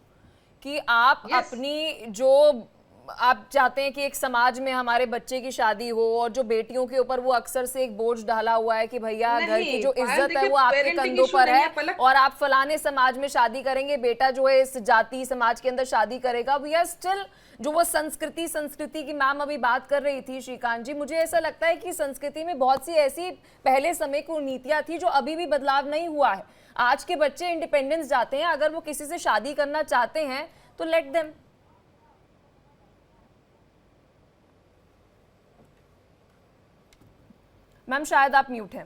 कि आप अपनी जो आप चाहते हैं कि एक समाज में हमारे बच्चे की शादी हो, और जो बेटियों के ऊपर वो अक्सर से एक बोझ डाला हुआ है कि भैया घर की जो इज्जत है वो आपके कंधों पर है, और आप फलाने समाज में शादी करेंगे, बेटा जो है इस जाति समाज के अंदर शादी करेगा। वी आर स्टिल जो वो संस्कृति की मैम अभी बात कर रही थी श्रीकांत जी, मुझे ऐसा लगता है कि संस्कृति में बहुत सी ऐसी पहले समय की नीतियां थी जो अभी भी बदलाव नहीं हुआ है। आज के बच्चे इंडिपेंडेंस चाहते हैं, अगर वो किसी से शादी करना चाहते हैं तो लेट देम। मैम शायद आप म्यूट हैं।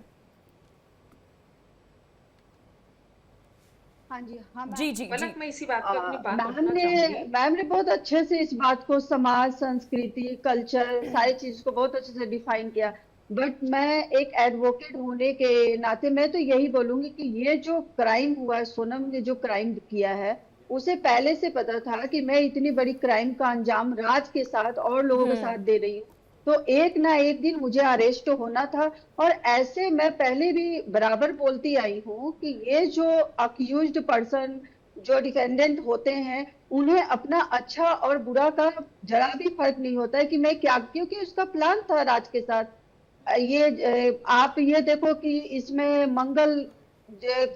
हाँ जी, हाँ जी जी जी, मैं इसी बात पे अपनी बात मैम ने बहुत अच्छे से इस बात को, समाज, संस्कृति, कल्चर, सारी चीज को बहुत अच्छे से डिफाइन किया। बट मैं एक एडवोकेट होने के नाते मैं तो यही बोलूंगी कि ये जो क्राइम हुआ है, सोनम ने जो क्राइम किया है, उसे पहले से पता था कि मैं इतनी बड़ी क्राइम का अंजाम राज के साथ और लोगों के साथ दे रही हूँ, तो एक ना एक दिन मुझे अरेस्ट होना था। और ऐसे मैं पहले भी बराबर बोलती आई हूँ कि ये जो अक्यूज्ड पर्सन, जो डिफेंडेंट होते हैं, उन्हें अपना अच्छा और बुरा का जरा भी फर्क नहीं होता है कि मैं क्या, क्योंकि उसका प्लान था राज के साथ। ये आप ये देखो कि इसमें मंगल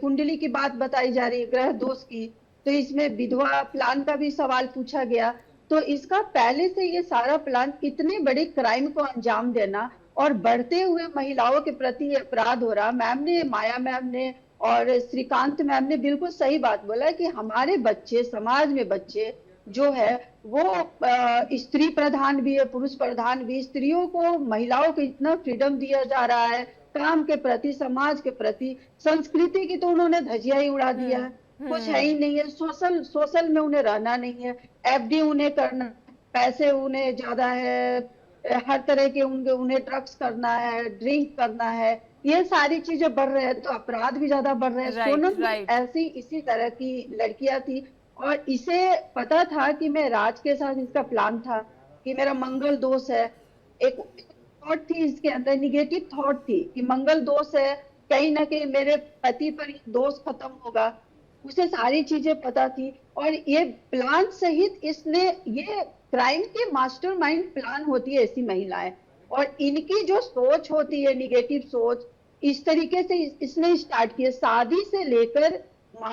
कुंडली की बात बताई जा रही है, ग्रह दोष की, तो इसमें विधवा प्लान का भी सवाल पूछा गया। तो इसका पहले से ये सारा प्लान, कितने बड़े क्राइम को अंजाम देना और बढ़ते हुए महिलाओं के प्रति अपराध हो रहा। माया मैम ने और श्रीकांत मैम ने बिल्कुल सही बात बोला कि हमारे बच्चे, समाज में बच्चे जो है वो स्त्री प्रधान भी है, पुरुष प्रधान भी। स्त्रियों को, महिलाओं को इतना फ्रीडम दिया जा रहा है काम के प्रति, समाज के प्रति। संस्कृति की तो उन्होंने धजिया ही उड़ा दिया है, कुछ है ही नहीं है। सोशल में उन्हें रहना नहीं है, एफडी उन्हें करना, पैसे उन्हें ज्यादा है, हर तरह के उन्हें ड्रग्स करना है, ड्रिंक करना है, ये सारी चीजें बढ़ रहे हैं तो अपराध भी ज्यादा बढ़ रहे हैं। सोनम ऐसी इसी तरह की लड़कियां थी और इसे पता था कि मैं राज के साथ, इसका प्लान था कि मेरा मंगल दोष है। एक थॉट थी इसके अंदर, निगेटिव थॉट थी कि मंगल दोष है, कहीं ना कहीं मेरे पति पर दोष खत्म होगा। उसे सारी चीजें पता थी और ये प्लान सहित इसने, ये क्राइम के मास्टरमाइंड प्लान होती है ऐसी महिलाएं, और इनकी जो सोच होती है निगेटिव सोच, इस तरीके से इसने स्टार्ट किया। शादी से लेकर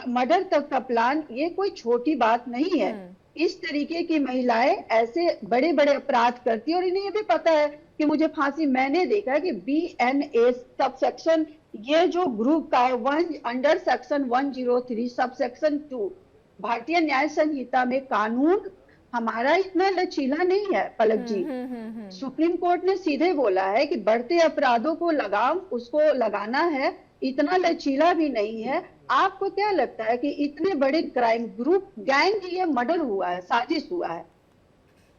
मर्डर तक का प्लान, ये कोई छोटी बात नहीं है। इस तरीके की महिलाएं ऐसे बड़े बड़े अपराध करती है और इन्हें ये भी पता है कि मुझे फांसी, मैंने देखा कि BNA सबसेक्शन, ये जो ग्रुप का है, अंडर सेक्शन 103 सबसेक्शन 2 भारतीय न्याय संहिता में कानून हमारा इतना लचीला नहीं है पलक जी। सुप्रीम कोर्ट ने सीधे बोला है कि बढ़ते अपराधों को लगाम उसको लगाना है, इतना लचीला भी नहीं है। आपको क्या लगता है कि इतने बड़े क्राइम ग्रुप, गैंग, ये मर्डर हुआ है, साजिश हुआ है,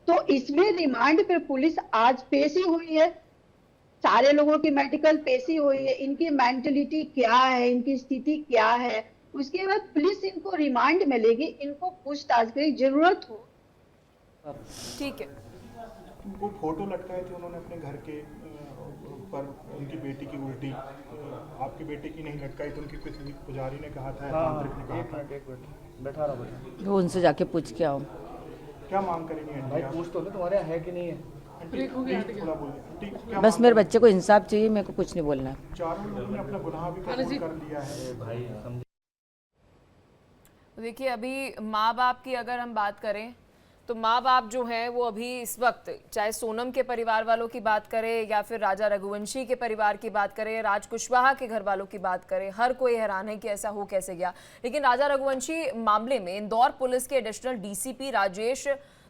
तो इसमें रिमांड पर पुलिस आज पेशी हुई है, सारे लोगों की मेडिकल पेशी हुई है, इनकी मेंटलिटी क्या है, इनकी स्थिति क्या है, उसके बाद पुलिस इनको रिमांड में लेगी, इनको पूछताछ की जरूरत हो। ठीक है। वो फोटो लटकाए थे उन्होंने अपने घर के ऊपर, उनकी बेटी की उल्टी, आपकी बेटी की नहीं लटकाई तो उनकी किसी पुजारी ने कहा था, तांत्रिक ने कहा था। एक मिनट बैठा रहो बेटा, वो उनसे जाके पूछ के आओ। क्या मांग करेंगे भाई पूछ तो ले तुम्हारे यहाँ है कि नहीं है। थोड़ा बोलिए। बस मेरे बच्चे को इंसाफ चाहिए, मेरे को कुछ नहीं बोलना है। चारों लोगों ने अपना गुनाह भी कबूल कर लिया है। भाई देखिए, अभी माँ बाप की अगर हम बात करें तो माँ बाप जो हैं वो अभी इस वक्त, चाहे सोनम के परिवार वालों की बात करें या फिर राजा रघुवंशी के परिवार की बात करें, राज कुशवाहा के घर वालों की बात करें, हर कोई हैरान है कि ऐसा हो कैसे गया। लेकिन राजा रघुवंशी मामले में इंदौर पुलिस के एडिशनल DCP राजेश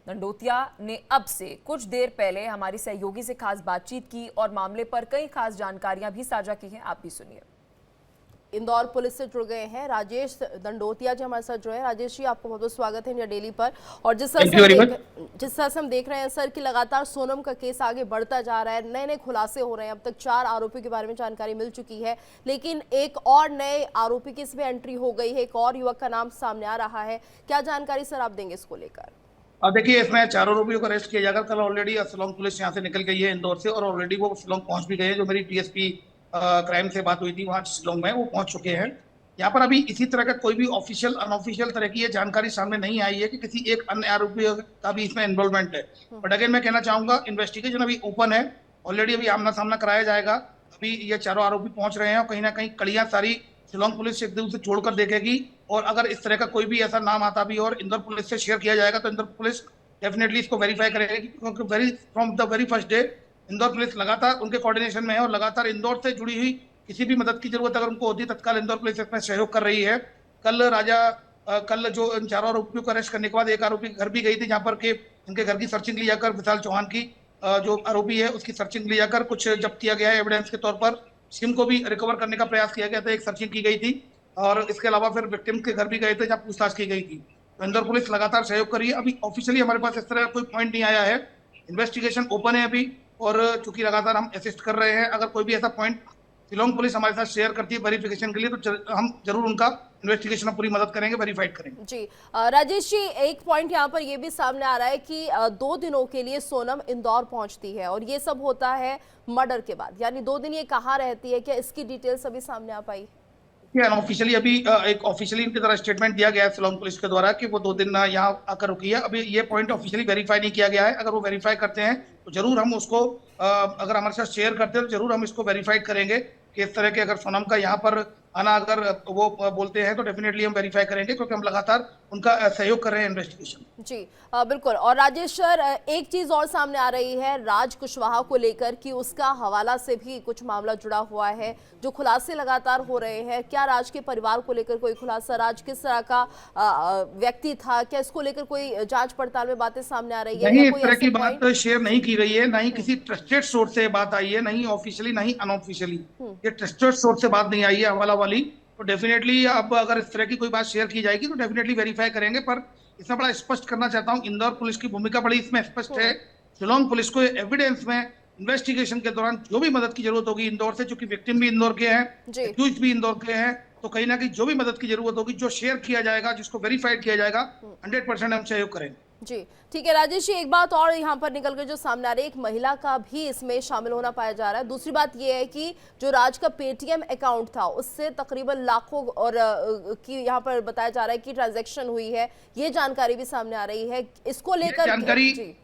दंडोतिया ने अब से कुछ देर पहले हमारी सहयोगी से खास बातचीत की और मामले पर कई खास जानकारियां भी साझा की हैं। आप भी सुनिए। इंदौर पुलिस से जुड़ गए हैं राजेश दंडोतिया जी हमारे साथ जुड़े हैं। राजेश जी, आपको बहुत बहुत स्वागत है इंडिया डेली पर। और जिस तरह से हम देख रहे हैं सर कि लगातार सोनम का केस आगे बढ़ता जा रहा है, नए नए खुलासे हो रहे हैं। अब तक 4 आरोपियों के बारे में जानकारी मिल चुकी है, लेकिन एक और नए आरोपी की इसमें एंट्री हो गई है, एक और युवक का नाम सामने आ रहा है। क्या जानकारी सर आप देंगे इसको लेकर? अब देखिए, इसमें 4 आरोपियों को अरेस्ट किया जाकर कल ऑलरेडी शिलोंग पुलिस यहाँ से निकल गई है इंदौर से, और ऑलरेडी वो शिलोंग पहुंच भी गए हैं। जो मेरी DSP क्राइम से बात हुई थी वहाँ शिलोंग में, वो पहुंच चुके हैं। यहाँ पर अभी इसी तरह का कोई भी ऑफिशियल अनऑफिशियल तरह की ये जानकारी सामने नहीं आई है कि किसी एक अन्य आरोपी का भी इसमें इन्वॉल्वमेंट है। बट अगेन मैं कहना चाहूंगा, इन्वेस्टिगेशन अभी ओपन है, ऑलरेडी अभी आमना सामना कराया जाएगा। अभी ये 4 आरोपी पहुंच रहे हैं और कहीं ना कहीं कड़ियां सारी शिलोंग पुलिस एक दूसरे से जोड़कर देखेगी, और अगर इस तरह का कोई भी ऐसा नाम आता भी और इंदौर पुलिस से शेयर किया जाएगा तो इंदौर पुलिस डेफिनेटली इसको वेरीफाई करेगी, क्योंकि from the very first day Indore police लगातार उनके कोऑर्डिनेशन में है और लगातार इंदौर से जुड़ी हुई किसी भी मदद की जरूरत अगर उनको होती है तत्काल इंदौर पुलिस इसमें सहयोग कर रही है। कल जो इन 4 आरोपियों को अरेस्ट करने के बाद एक आरोपी घर भी गई थी, जहां पर के इनके घर की सर्चिंग ली जाकर विशाल चौहान की जो आरोपी है उसकी सर्चिंग ली जाकर कुछ जब्त किया गया है एविडेंस के तौर पर। सिम को भी रिकवर करने का प्रयास किया गया था, एक सर्चिंग की गई थी, और इसके अलावा फिर विक्टिम के घर भी गए थे जहाँ पूछताछ की गई थी। तो इंदौर पुलिस लगातार सहयोग कर रही है। अभी ऑफिशियली हमारे पास इस तरह कोई पॉइंट नहीं आया है, इन्वेस्टिगेशन ओपन है अभी, और चूंकि लगातार हम असिस्ट कर रहे हैं, अगर कोई भी ऐसा पॉइंट शिलोंग पुलिस हमारे साथ शेयर करती है वेरिफिकेशन के लिए तो हम जरूर उनका इन्वेस्टिगेशन में पूरी मदद करेंगे, वेरीफाइड करेंगे। जी राजेश जी, एक पॉइंट यहाँ पर ये भी सामने आ रहा है कि 2 दिनों के लिए सोनम इंदौर पहुंचती है और ये सब होता है मर्डर के बाद, यानी 2 दिन ये कहाँ रहती है, क्या इसकी डिटेल्स अभी सामने आ पाई? ऑफिशियली अभी एक ऑफिशियली इनकी तरह स्टेटमेंट दिया गया है शिलोंग पुलिस के द्वारा कि वो 2 दिन यहाँ आकर रुकी है। अभी ये पॉइंट ऑफिशियली वेरीफाई नहीं किया गया है, अगर वो वेरीफाई करते हैं तो जरूर हम उसको अगर हमारे साथ शेयर करते हैं तो जरूर हम इसको वेरीफाइड करेंगे कि इस तरह के अगर सोनम का यहाँ पर आना अगर वो बोलते हैं तो डेफिनेटली हम वेरीफाई करेंगे, क्योंकि हम लगातार उनका सहयोग कर रहे हैं इन्वेस्टिगेशन। जी बिल्कुल। और राजेश सर, एक चीज और सामने आ रही है राज कुशवाहा को लेकर कि उसका हवाला से भी कुछ मामला जुड़ा हुआ है, जो खुलासे लगातार हो रहे हैं। क्या राज के परिवार को लेकर कोई खुलासा, राज किस तरह का व्यक्ति था, क्या इसको लेकर कोई जांच पड़ताल में बातें सामने आ रही है? नहीं, इस तरह की बात शेयर नहीं की गई है, ना ही किसी ट्रस्टेड सोर्स से बात आई है, नहीं ऑफिशियली नहीं अनऑफिशियली। ये ट्रस्टेड सोर्स से बात नहीं आई है हवाला वाली, तो डेफिनेटली अब अगर इस तरह की कोई बात शेयर की जाएगी तो डेफिनेटली वेरीफाई करेंगे। पर इसमें बड़ा स्पष्ट करना चाहता हूँ, इंदौर पुलिस की भूमिका बड़ी इसमें स्पष्ट है। शिलोंग पुलिस को एविडेंस में इन्वेस्टिगेशन के दौरान जो भी मदद की जरूरत होगी इंदौर से, चूंकि विक्टिम भी इंदौर के हैं, एक्यूज्ड भी इंदौर के हैं, तो कहीं ना कहीं जो भी मदद की जरूरत होगी, जो शेयर किया जाएगा, जिसको वेरीफाइड किया जाएगा, 100% हम सहयोग करेंगे। जी ठीक है राजेश जी, एक बात और यहाँ पर निकल कर जो सामने आ रही है, एक महिला का भी इसमें शामिल होना पाया जा रहा है। दूसरी बात ये है कि जो राज का पेटीएम अकाउंट था उससे तकरीबन लाखों और की यहाँ पर बताया जा रहा है कि ट्रांजैक्शन हुई है, ये जानकारी भी सामने आ रही है। इसको लेकर जानकारी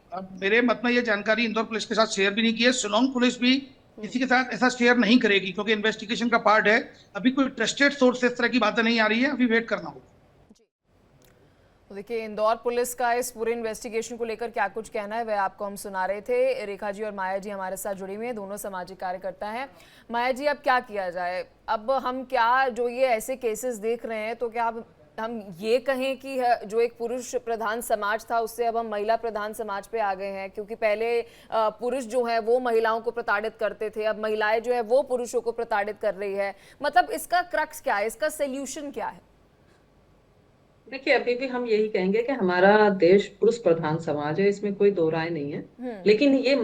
मेरे मत में ये जानकारी इंदौर पुलिस के साथ शेयर भी नहीं की है, शिलोंग पुलिस भी किसी के साथ ऐसा शेयर नहीं करेगी, क्योंकि इन्वेस्टिगेशन का पार्ट है। अभी कोई ट्रस्टेड सोर्स से इस तरह की बातें नहीं आ रही है, अभी वेट करना होगा। देखिए, इंदौर पुलिस का इस पूरे इन्वेस्टिगेशन को लेकर क्या कुछ कहना है वह आपको हम सुना रहे थे। रेखा जी और माया जी हमारे साथ जुड़ी हुई हैं, दोनों सामाजिक कार्यकर्ता हैं। माया जी, अब क्या किया जाए? अब हम क्या जो ये ऐसे केसेस देख रहे हैं, तो क्या हम ये कहें कि जो एक पुरुष प्रधान समाज था उससे अब हम महिला प्रधान समाज पे आ गए हैं? क्योंकि पहले पुरुष जो है वो महिलाओं को प्रताड़ित करते थे, अब महिलाएं जो है वो पुरुषों को प्रताड़ित कर रही है। मतलब इसका क्रक्स क्या है, इसका सोल्यूशन क्या है? देखिए, अभी भी हम यही कहेंगे कि हमारा देश पुरुष प्रधान समाज है, इसमें कोई दो राय नहीं है। लेकिन ये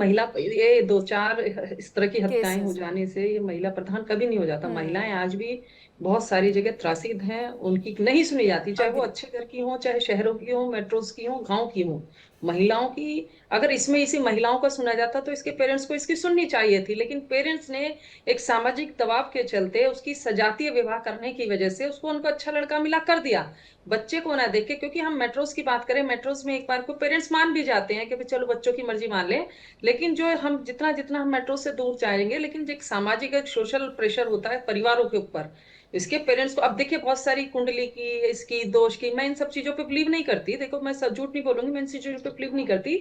2-4 इस तरह की हत्याएं हो जाने से ये महिला प्रधान कभी नहीं हो जाता। महिलाएं आज भी बहुत सारी जगह त्रासिद हैं, उनकी नहीं सुनी जाती, चाहे वो अच्छे घर की हो, चाहे शहरों की हो, मेट्रोस की हो, गांव की हो। महिलाओं की अगर इसमें इसी महिलाओं का सुना जाता तो इसके पेरेंट्स को इसकी सुननी चाहिए थी, लेकिन पेरेंट्स ने एक सामाजिक दबाव के चलते उसकी सजातीय विवाह करने की वजह से उसको उनको अच्छा लड़का मिला कर दिया, बच्चे को ना देख के। क्योंकि हम मेट्रोस की बात करें, मेट्रोस में एक बार को पेरेंट्स मान भी जाते हैं कि चलो बच्चों की मर्जी मान ले, लेकिन जो हम जितना हम मेट्रो से दूर जाएंगे, लेकिन एक सामाजिक एक सोशल प्रेशर होता है परिवारों के ऊपर, इसके पेरेंट्स को। अब देखिए, बहुत सारी कुंडली की, इसकी दोष की, मैं इन सब चीजों पे बिलीव नहीं करती। देखो, मैं झूठ नहीं बोलूंगी, मैं इन चीजों पे बिलीव नहीं करती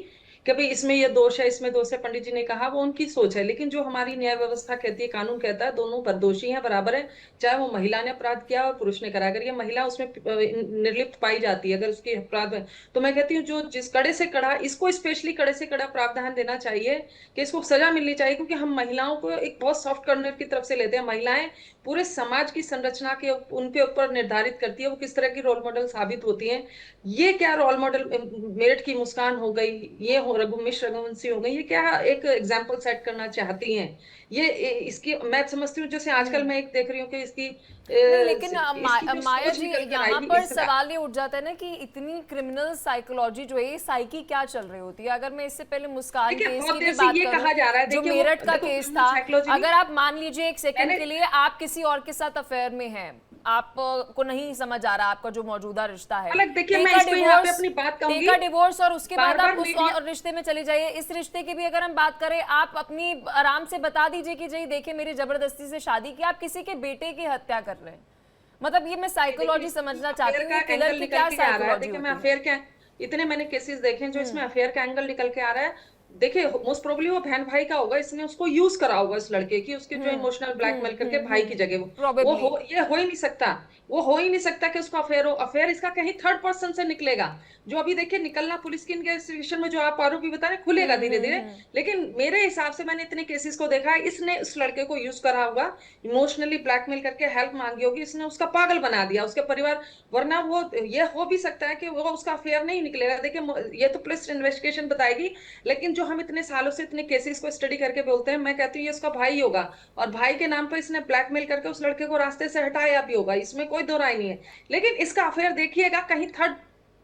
कि भाई इसमें ये दोष है, इसमें दोष है। पंडित जी ने कहा, वो उनकी सोच है, लेकिन जो हमारी न्याय व्यवस्था कहती है, कानून कहता है, दोनों दोषी हैं, बराबर है। चाहे वो महिला ने अपराध किया और पुरुष ने करा, अगर ये महिला उसमें निर्लिप्त पाई जाती है, अगर उसकी अपराध है, तो मैं कहती हूँ जो जिस कड़े से कड़ा, इसको स्पेशली कड़े से कड़ा प्रावधान देना चाहिए कि इसको सजा मिलनी चाहिए। क्योंकि हम महिलाओं को एक बहुत सॉफ्ट कॉर्नर की तरफ से लेते हैं। महिलाएं पूरे समाज की संरचना के उनके ऊपर निर्धारित करती है वो किस तरह की रोल मॉडल साबित होती हैं। ये क्या रोल मॉडल, मेरठ की मुस्कान हो गई, ये रघुवंशी हो गई, ये क्या एक एग्जाम्पल सेट करना चाहती हैं? ये इसकी मैं समझती हूँ, जैसे आजकल मैं एक देख रही हूँ कि इसकी लेकिन माया जी, यहाँ पर सवाल ये उठ जाता है ना कि इतनी क्रिमिनल साइकोलॉजी जो है, साइकी क्या चल रही होती है? अगर मैं इससे पहले मुस्कान केस की भी बात करूं, जो मेरठ का केस था, अगर आप मान लीजिए एक सेकंड के लिए आप किसी और के साथ अफेयर में हैं, आपको नहीं समझ आ रहा आपका जो मौजूदा रिश्ता है, देखिए मैं इसको यहाँ पे अपनी बात कहूंगी, डिवोर्स, और उसके बाद आप उस और रिश्ते में चले जाइए। इस रिश्ते की भी अगर हम बात करें, आप अपनी आराम से बता दीजिए कि जी देखिए मेरी जबरदस्ती से शादी की, आप किसी के बेटे की हत्या कर रहे हैं। मतलब ये मैं साइकोलॉजी समझना चाहती हूँ, किलर की क्या साइकोलॉजी होती है? मैं अफेयर क्या, इतने मैंने केसेस देखे जो इसमें अफेयर का एंगल निकल के आ रहा है। देखिए, मोस्ट प्रोबेबली वो बहन भाई का होगा, इसने उसको यूज करा होगा इस लड़के की, उसके जो इमोशनल ब्लैकमेल करके भाई की जगह ये हो ही नहीं सकता, वो हो ही नहीं सकता कि उसका अफेयर हो। अफेयर इसका कहीं थर्ड पर्सन से निकलेगा, जो अभी देखिए निकलना पुलिस की इन्वेस्टिगेशन में जो आप आरोपी बता रहे खुलेगा धीरे धीरे। लेकिन मेरे हिसाब से मैंने इतने केसेस को देखा है, इसने उस लड़के को यूज करा होगा, इमोशनली ब्लैकमेल करके हेल्प मांगी होगी, इसने उसका पागल बना दिया, उसके परिवार, वरना वो ये हो भी सकता है कि वो उसका अफेयर नहीं निकलेगा। देखिए, ये तो पुलिस इन्वेस्टिगेशन बताएगी, लेकिन जो हम इतने सालों से इतने केसेस को स्टडी करके बोलते हैं, मैं कहती हूँ ये उसका भाई होगा, और भाई के नाम पर इसने ब्लैकमेल करके उस लड़के को रास्ते से हटाया भी होगा, इसमें कोई दो राय नहीं है। लेकिन इसका अफेयर देखिएगा कहीं थर्ड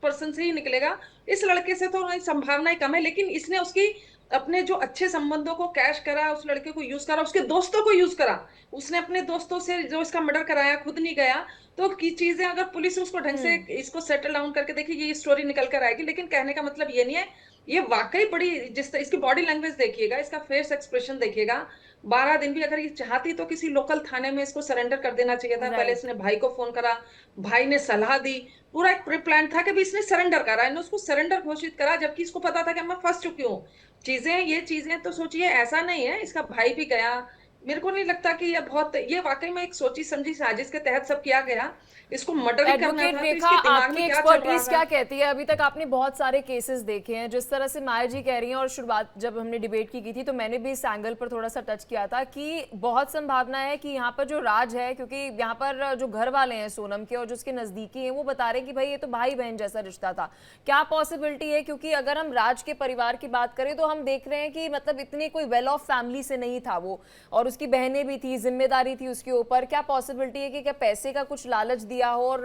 पर्सन से ही निकलेगा। इस लड़के से तो संभावना ही कम है, लेकिन इसने उसकी अपने जो अच्छे संबंधों को कैश करा, उस लड़के को यूज करा, उसके दोस्तों को यूज करा, उसने अपने दोस्तों से जो इसका मर्डर कराया, खुद नहीं गया। तो की चीजें अगर पुलिस उसको ढंग से इसको सेटल डाउन करके देखिए, ये स्टोरी निकल कर आएगी। लेकिन कहने का मतलब ये नहीं है, ये वाकई बड़ी, जिस इसकी बॉडी लैंग्वेज देखिएगा, इसका फेस एक्सप्रेशन देखिएगा, 12 दिन भी अगर ये चाहती तो किसी लोकल थाने में इसको सरेंडर कर देना चाहिए था। पहले इसने भाई को फोन करा, भाई ने सलाह दी, पूरा एक प्री प्लान था कि भी इसने सरेंडर करा, इन्होंने उसको सरेंडर घोषित करा, जबकि इसको पता था कि मैं फंस चुकी हूँ। ये चीजें तो सोचिए, ऐसा नहीं है इसका भाई भी गया। मेरे को नहीं लगता कि ये वाकई में एक सोची समझी साजिश के तहत सब किया गया। इसको मर्डर करना एडवोकेट था, तो रेखा, इसके दिमाग आपकी में क्या चल एक्सपर्टीज रहा क्या था? कहती है? अभी तक आपने बहुत सारे केसेस देखे हैं, जिस तरह से माया जी कह रही हैं, और शुरुआत जब हमने डिबेट की थी तो मैंने भी इस एंगल पर थोड़ा सा टच किया था कि बहुत संभावना है कि यहाँ पर जो राज है, क्योंकि यहाँ पर जो घर वाले हैं सोनम के और जो उसके नजदीकी हैं, वो बता रहे हैं कि भाई ये तो भाई बहन जैसा रिश्ता था। क्या पॉसिबिलिटी है, क्योंकि अगर हम राज के परिवार की बात करें तो हम देख रहे हैं कि मतलब इतनी कोई वेल ऑफ फैमिली से नहीं था वो, और उसकी बहनें भी थी, जिम्मेदारी थी उसके ऊपर। क्या पॉसिबिलिटी है कि क्या पैसे का कुछ लालच दिया हो, और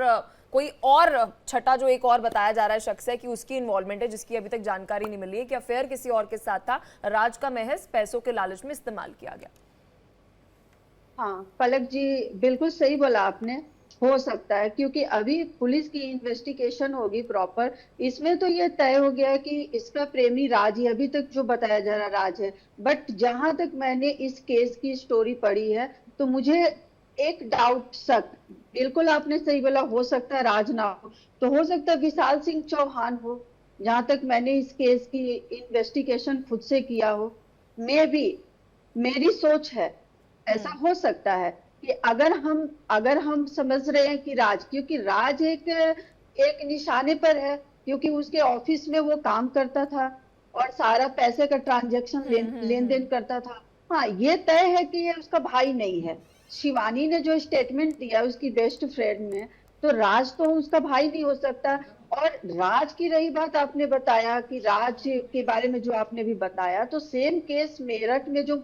कोई और छठा जो एक और बताया जा रहा है शख्स है कि उसकी इन्वॉल्वमेंट है, जिसकी अभी तक जानकारी नहीं मिली है, कि अफेयर किसी और के साथ था, राज का महज पैसों के लालच में इस्तेमाल किया गया? हाँ पलक जी, बिल्कुल सही बोला आपने, हो सकता है, क्योंकि अभी पुलिस की इन्वेस्टिगेशन होगी प्रॉपर। इसमें तो ये तय हो गया कि इसका प्रेमी राज ही, अभी तक जो बताया जा रहा राज है। बट जहां तक मैंने इस केस की स्टोरी पढ़ी है तो मुझे एक डाउट, शक, बिल्कुल आपने सही बोला, हो सकता है राज ना हो, तो हो सकता है विशाल सिंह चौहान हो। जहां तक मैंने इस केस की इन्वेस्टिगेशन खुद से किया हो, मे भी, मेरी सोच है, ऐसा हो सकता है कि अगर हम समझ रहे हैं कि राज, क्योंकि राज एक निशाने पर है, क्योंकि उसके ऑफिस में वो काम करता था और सारा पैसे का ट्रांजैक्शन लेन देन करता था। हाँ, ये तय है कि ये उसका भाई नहीं है। शिवानी ने जो स्टेटमेंट दिया उसकी बेस्ट फ्रेंड ने, तो राज तो उसका भाई नहीं हो सकता। और राज की रही बात, आपने बताया कि राज के बारे में जो आपने भी बताया, तो सेम केस मेरठ में जो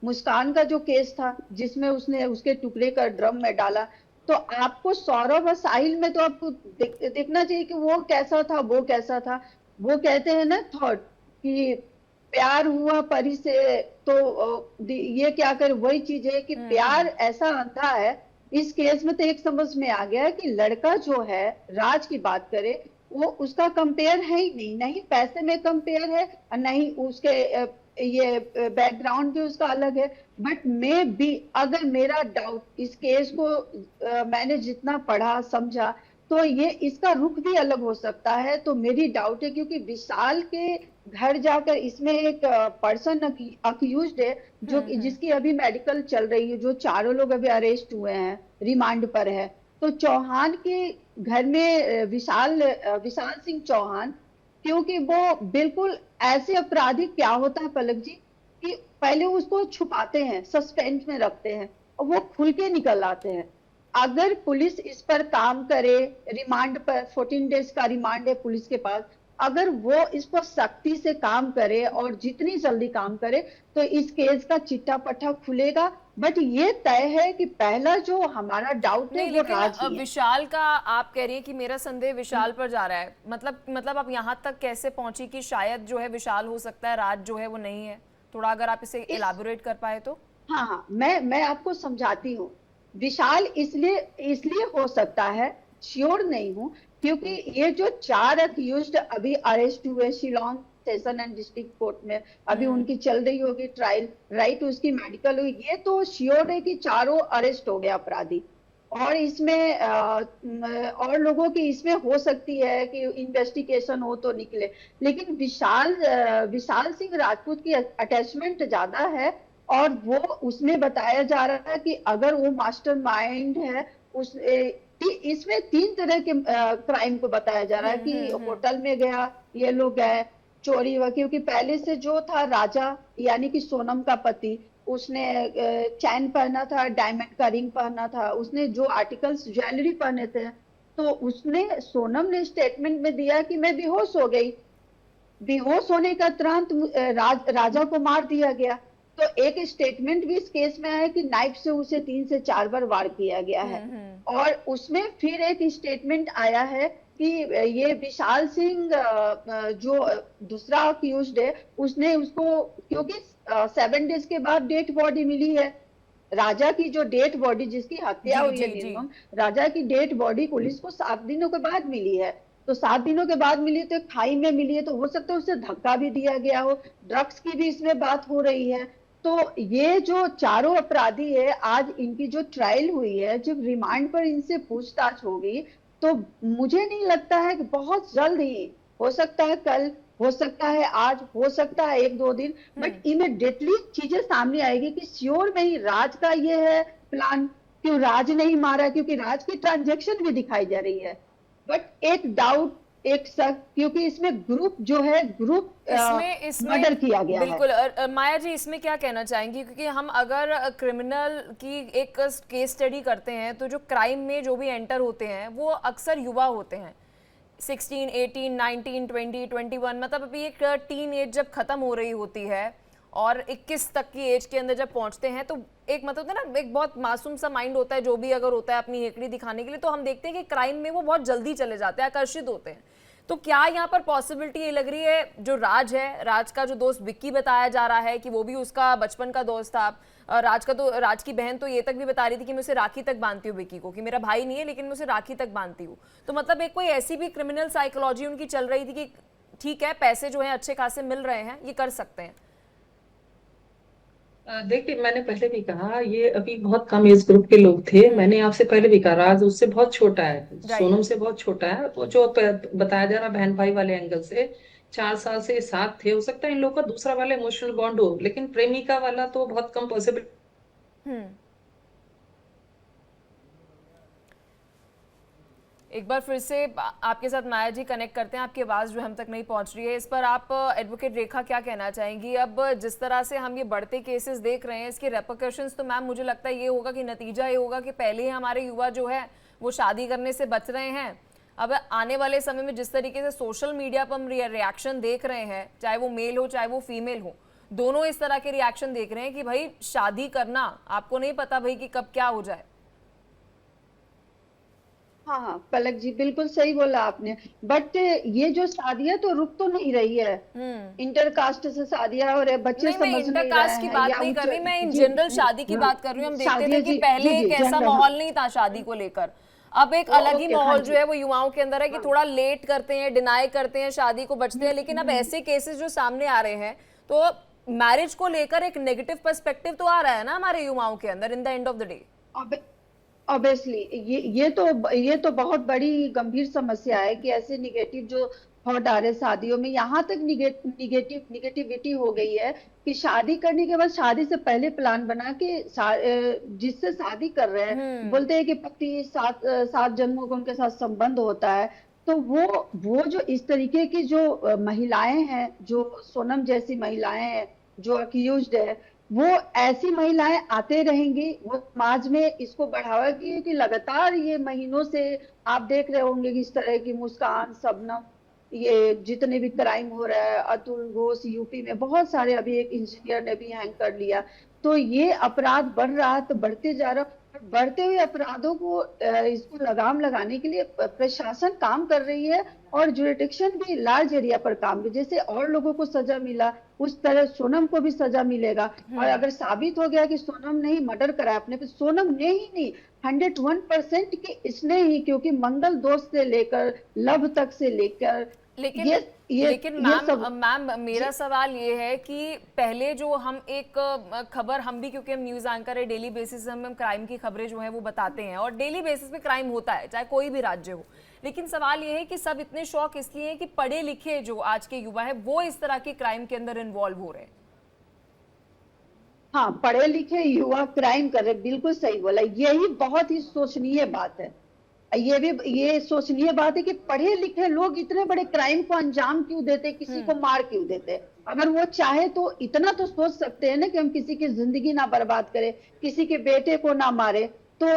मुस्कान का जो केस था, जिसमें उसने उसके टुकड़े का ड्रम में डाला, तो आपको सौरभ और साहिल में तो आपको देखना चाहिए कि वो कैसा था, वो कैसा था। वो कहते हैं ना थॉट कि प्यार हुआ परी से, तो ये क्या करे, वही चीज है कि प्यार ऐसा अंधा है। इस केस में तो एक समझ में आ गया कि लड़का जो है, राज की बात करे, वो उसका कंपेयर है ही नहीं, नहीं पैसे में कंपेयर है और नहीं उसके ये बैकग्राउंड भी उसका अलग है। बट मैं भी, अगर मेरा डाउट, इस केस को मैंने जितना पढ़ा समझा, तो ये इसका रुख भी अलग हो सकता है। तो मेरी डाउट है, क्योंकि विशाल के घर जाकर इसमें एक पर्सन अक्यूज्ड है जो जिसकी अभी मेडिकल चल रही है, जो चारों लोग अभी अरेस्ट हुए हैं, रिमांड पर है। तो चौहान के घर में विशाल सिंह चौहान, क्योंकि वो बिल्कुल ऐसे अपराधी, क्या होता है पलक जी कि पहले उसको छुपाते हैं, सस्पेंस में रखते हैं, और वो खुल के निकल आते हैं। अगर पुलिस इस पर काम करे, रिमांड पर 14 डेज का रिमांड है पुलिस के पास, अगर वो इस पर सख्ती से काम करे और जितनी जल्दी काम करे, तो इस केस का चिट्टा पट्टा खुलेगा। बट ये तय है कि पहला जो हमारा डाउट है वो राज ही है। विशाल का आप कह रही है कि मेरा संदेह विशाल पर जा रहा है, मतलब आप यहाँ तक कैसे पहुंची कि शायद जो है विशाल हो सकता है, राज जो है वो नहीं है? थोड़ा अगर आप इसे इलाबोरेट कर पाए तो। हाँ, मैं आपको समझाती हूँ। विशाल इसलिए हो सकता है, श्योर नहीं हूँ, क्योंकि ये जो 4 अक्यूज्ड अभी अरेस्ट हुए Shillong session and district court में, अभी उनकी चल रही होगी ट्रायल, राइट, उसकी मेडिकल हुई, ये तो श्योर है कि चारों अरेस्ट हो गए अपराधी। और इसमें और लोगों की इसमें हो सकती है कि इन्वेस्टिगेशन हो तो निकले, लेकिन विशाल सिंह राजपूत की अटैचमेंट ज्यादा है। और वो उसमें बताया जा रहा है कि अगर वो मास्टरमाइंड है, इसमें 3 तरह के क्राइम को बताया जा रहा है कि होटल में गया, ये लोग गए, चोरी हुआ, क्योंकि पहले से जो था राजा, यानी कि सोनम का पति, उसने चैन पहना था, डायमंड का रिंग पहना था, उसने जो आर्टिकल्स ज्वेलरी पहने थे, तो उसने, सोनम ने स्टेटमेंट में दिया कि मैं बेहोश हो गई। बेहोश होने का तुरंत राजा को मार दिया गया। तो एक स्टेटमेंट भी इस केस में है कि नाइफ से उसे 3 से 4 बार वार किया गया है। और उसमें फिर एक स्टेटमेंट आया है कि ये विशाल सिंह जो दूसरा अक्यूज्ड है, उसने उसको, क्योंकि 7 डेज के बाद डेड बॉडी मिली है, राजा की जो डेड बॉडी जिसकी हत्या हुई है, राजा की डेड बॉडी पुलिस को 7 दिनों के बाद मिली है। तो 7 दिनों के बाद मिली, तो खाई में मिली है, तो हो सकता है उसे धक्का भी दिया गया हो, ड्रग्स की भी इसमें बात हो रही है। तो ये जो चारों अपराधी है, आज इनकी जो ट्रायल हुई है, जब रिमांड पर इनसे पूछताछ होगी, तो मुझे नहीं लगता है कि बहुत जल्द ही, हो सकता है कल, हो सकता है आज, हो सकता है 1-2 दिन, बट इमिडिएटली चीजें सामने आएगी कि श्योर में ही राज का ये है प्लान, क्यों राज नहीं मारा, क्योंकि राज की ट्रांजैक्शन भी दिखाई जा रही है। बट एक डाउट, एक शक, क्योंकि इसमें ग्रुप जो है, ग्रुप मर्डर किया गया बिल्कुल। है। माया जी, इसमें क्या कहना चाहेंगी, क्योंकि हम अगर क्रिमिनल की एक केस स्टडी करते हैं तो जो क्राइम में जो भी एंटर होते हैं वो अक्सर युवा होते हैं, 16, 18, 19, 20, 21, मतलब अभी एक टीन एज जब खत्म हो रही होती है और 21 तक की एज के अंदर जब पहुंचते हैं, तो एक मतलब होता है ना, एक बहुत मासूम सा माइंड होता है, जो भी अगर होता है अपनी हेकड़ी दिखाने के लिए, तो हम देखते हैं कि क्राइम में वो बहुत जल्दी चले जाते हैं, आकर्षित होते हैं। तो क्या यहाँ पर पॉसिबिलिटी ये लग रही है, जो राज है, राज का जो दोस्त विक्की बताया जा रहा है कि वो भी उसका बचपन का दोस्त था, राज की बहन तो ये तक भी बता रही थी कि मैं उसे राखी तक बांधती हूँ विक्की को, कि मेरा भाई नहीं है लेकिन मैं उसे राखी तक बांधती हूँ। तो मतलब एक कोई ऐसी भी क्रिमिनल साइकोलॉजी उनकी चल रही थी कि ठीक है, पैसे जो है अच्छे खासे मिल रहे हैं, ये कर सकते हैं। देखिए, मैंने पहले भी कहा, ये अभी बहुत कम एज ग्रुप के लोग थे। मैंने आपसे पहले भी कहा, राज उससे बहुत छोटा है, सोनम से बहुत छोटा है। वो जो बताया जा रहा बहन भाई वाले एंगल से, 4 साल से साथ थे, हो सकता है इन लोग का दूसरा वाला इमोशनल बॉन्ड हो, लेकिन प्रेमिका वाला तो बहुत कम पॉसिबल। एक बार फिर से आपके साथ माया जी कनेक्ट करते हैं, आपकी आवाज़ जो हम तक नहीं पहुंच रही है, इस पर आप एडवोकेट रेखा क्या कहना चाहेंगी? अब जिस तरह से हम ये बढ़ते केसेस देख रहे हैं, इसके रेपरकशंस तो मैम मुझे लगता है ये होगा कि नतीजा ये होगा कि पहले ही हमारे युवा जो है वो शादी करने से बच रहे हैं। अब आने वाले समय में जिस तरीके से सोशल मीडिया पर हम रिएक्शन देख रहे हैं, चाहे वो मेल हो चाहे वो फीमेल हो, दोनों इस तरह के रिएक्शन देख रहे हैं कि भाई शादी करना, आपको नहीं पता भाई कि कब क्या हो जाए। हाँ, पलक जी बिल्कुल सही बोला आपने, बट ये जो शादियां तो रुक तो नहीं रही है। इंटरकास्ट से शादियां और बच्चे समझ नहीं रहे हैं। इंटरकास्ट की बात नहीं कर रही मैं, इन जनरल शादी की बात कर रही हूँ। हम देखते थे कि पहले एक ऐसा माहौल नहीं था शादी को लेकर, अब एक अलग ही माहौल जो है वो युवाओं के अंदर है कि थोड़ा लेट करते हैं, डिनाई करते हैं, शादी को बचते हैं। लेकिन अब ऐसे केसेस जो सामने आ रहे हैं, तो मैरिज को लेकर एक नेगेटिव पर्सपेक्टिव तो आ रहा है ना हमारे युवाओं के अंदर in the end of the day. Obviously ये तो बहुत बड़ी गंभीर समस्या है कि ऐसे निगेटिव जो थॉट आ रहे शादियों में, यहाँ तक निगेटिविटी हो गई है कि शादी करने के बाद, शादी से पहले प्लान बना के जिससे शादी कर रहे हैं, बोलते हैं कि पति 7 जन्मों का उनके साथ संबंध होता है। तो वो जो इस तरीके की जो महिलाएं हैं, जो सोनम जैसी महिलाएं हैं जो अक्यूज्ड है, वो ऐसी महिलाएं आते रहेंगी। वो समाज में इसको बढ़ावा की कि लगातार ये महीनों से आप देख रहे होंगे कि इस तरह की मुस्कान, शबनम, ये जितने भी क्राइम हो रहा है, अतुल घोष यूपी में बहुत सारे, अभी एक इंजीनियर ने भी हैंग कर लिया। तो ये अपराध बढ़ रहा है, तो बढ़ते जा रहा, बढ़ते हुए अपराधों को इसको लगाम लगाने के लिए प्रशासन काम कर रही है और जुरिडिक्शन भी लार्ज एरिया पर काम कर, जैसे और लोगों को सजा मिला उस तरह सोनम को भी सजा मिलेगा। और अगर साबित हो गया कि सोनम ने ही मर्डर करा अपने पे, सोनम ने ही नहीं, 101% कि इसने ही, क्योंकि मंगल दोष से लेकर लव तक से लेकर, लेकिन मैम मेरा सवाल ये है कि पहले जो हम एक खबर, हम भी क्योंकि हम न्यूज एंकर है, डेली बेसिस पे हम क्राइम की खबरें जो है वो बताते हैं और डेली बेसिस पे क्राइम होता है चाहे कोई भी राज्य हो। लेकिन सवाल ये है कि सब इतने शौक इसलिए हैं कि पढ़े लिखे जो आज के युवा है वो इस तरह के क्राइम के अंदर इन्वॉल्व हो रहे हैं। हाँ, पढ़े लिखे युवा क्राइम कर रहे, बिल्कुल सही बोला। यही बहुत ही शोचनीय बात है। ये सोचनीय बात है कि पढ़े लिखे लोग इतने बड़े क्राइम को अंजाम क्यों देते, किसी को मार क्यों देते। अगर वो चाहे तो इतना तो सोच सकते हैं ना कि हम किसी की जिंदगी ना बर्बाद करें, किसी के बेटे को ना मारे। तो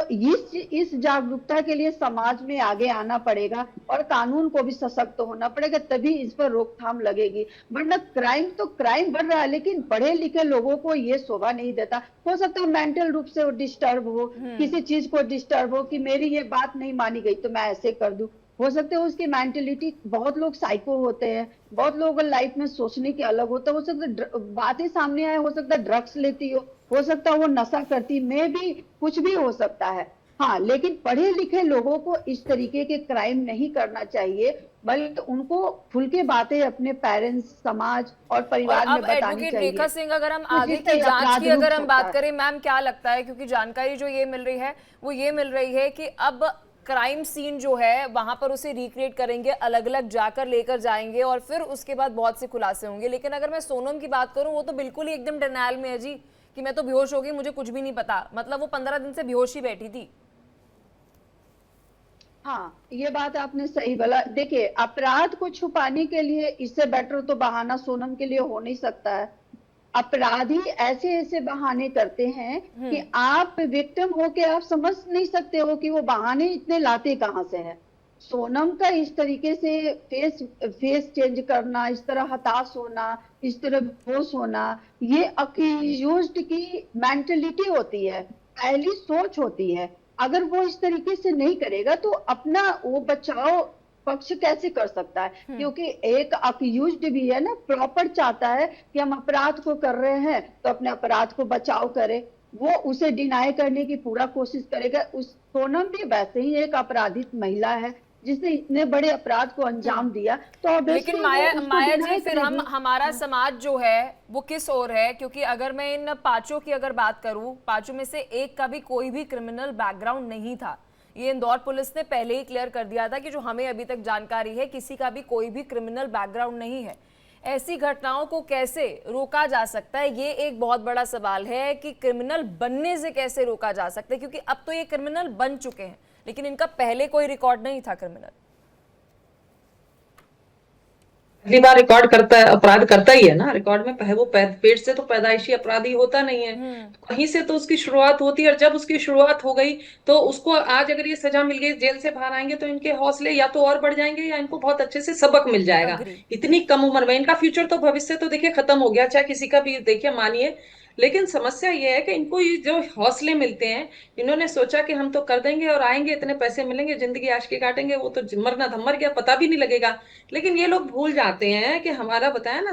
इस जागरूकता के लिए समाज में आगे आना पड़ेगा और कानून को भी सशक्त होना पड़ेगा, तभी इस पर रोकथाम लगेगी। वरना क्राइम तो क्राइम बढ़ रहा है, लेकिन पढ़े लिखे लोगों को ये शोभा नहीं देता। हो सकता है मेंटल रूप से वो डिस्टर्ब हो, किसी चीज को डिस्टर्ब हो कि मेरी ये बात नहीं मानी गई तो मैं ऐसे कर दूं। हो सकता है उसकी मेंटेलिटी, बहुत लोग साइको होते हैं, बहुत लोगों को लाइफ में सोचने की अलग होता है। हो सकता है बातें सामने आए, हो सकता है ड्रग्स लेती हो सकता है वो नशा करती, में भी कुछ भी हो सकता है। हाँ, लेकिन पढ़े लिखे लोगों को इस तरीके के क्राइम नहीं करना चाहिए बल्कि उनको खुल के बातें अपने पेरेंट्स, समाज और परिवार में अब बतानी एडवोकेट चाहिए। रेखा सिंह, अगर हम तो आगे जिससे की ये जांच अपराध की अगर हम रुक बात सकता है। करें, मैम क्या लगता है, क्योंकि जानकारी जो ये मिल रही है वो ये मिल रही है कि अब क्राइम सीन जो है वहां पर उसे रिक्रिएट करेंगे, अलग अलग जाकर लेकर जाएंगे और फिर उसके बाद बहुत से खुलासे होंगे। लेकिन अगर मैं सोनम की बात करूं, वो तो बिल्कुल ही एकदम डिनायल में है जी, कि मैं तो बेहोश हो गई, मुझे कुछ भी नहीं पता। मतलब वो 15 दिन से बेहोश ही बैठी थी। हाँ, ये बात आपने सही बोला। देखिए, अपराध को छुपाने के लिए इससे बेटर तो बहाना सोनम के लिए हो नहीं सकता है। अपराधी ऐसे ऐसे बहाने करते हैं कि आप विक्टिम होके आप समझ नहीं सकते हो कि वो बहाने इतने लाते कहाँ से हैं। सोनम का इस तरीके से फेस चेंज करना, इस तरह हताश होना, इस तरह बेहोश होना, ये अक्यूज्ड की मेंटलिटी होती है, पहली सोच होती है। अगर वो इस तरीके से नहीं करेगा तो अपना वो बचाव पक्ष कैसे कर सकता है? क्योंकि एक अक्यूज्ड भी है ना, प्रॉपर चाहता है कि हम अपराध को कर रहे हैं तो अपने अपराध को बचाव करे, वो उसे डिनाई करने की पूरा कोशिश करेगा। उस सोनम भी वैसे ही एक अपराधित महिला है जिसने इतने बड़े अपराध को अंजाम दिया, तो obviously लेकिन वो माया उसको माया deny जी, फिर करेगी। हमारा समाज जो है वो किस ओर है? क्योंकि अगर मैं इन पांचों की अगर बात करूं, पांचों में से एक का भी कोई भी क्रिमिनल बैकग्राउंड नहीं था। ये इंदौर पुलिस ने पहले ही क्लियर कर दिया था कि जो हमें अभी तक जानकारी है, किसी का भी कोई भी क्रिमिनल बैकग्राउंड नहीं है। ऐसी घटनाओं को कैसे रोका जा सकता है, ये एक बहुत बड़ा सवाल है कि क्रिमिनल बनने से कैसे रोका जा सकता है, क्योंकि अब तो ये क्रिमिनल बन चुके हैं, लेकिन इनका पहले कोई रिकॉर्ड नहीं था क्रिमिनल। पहली बार रिकॉर्ड करता है, अपराध करता ही है ना। रिकॉर्ड में वो पेट से तो पैदाइशी अपराधी होता नहीं है, कहीं से तो उसकी शुरुआत होती है। और जब उसकी शुरुआत हो गई तो उसको आज अगर ये सजा मिल गई, जेल से बाहर आएंगे तो इनके हौसले या तो और बढ़ जाएंगे या इनको बहुत अच्छे से सबक मिल जाएगा। इतनी कम उम्र में इनका फ्यूचर तो भविष्य तो देखिए खत्म हो गया, चाहे किसी का भी देखिए मानिए। लेकिन समस्या ये है कि इनको ये जो हौसले मिलते हैं, इन्होंने सोचा कि हम तो कर देंगे और आएंगे, इतने पैसे मिलेंगे, जिंदगी आश के काटेंगे, वो तो मरना धमर गया, पता भी नहीं लगेगा। लेकिन ये लोग भूल जाते हैं कि हमारा बताया ना,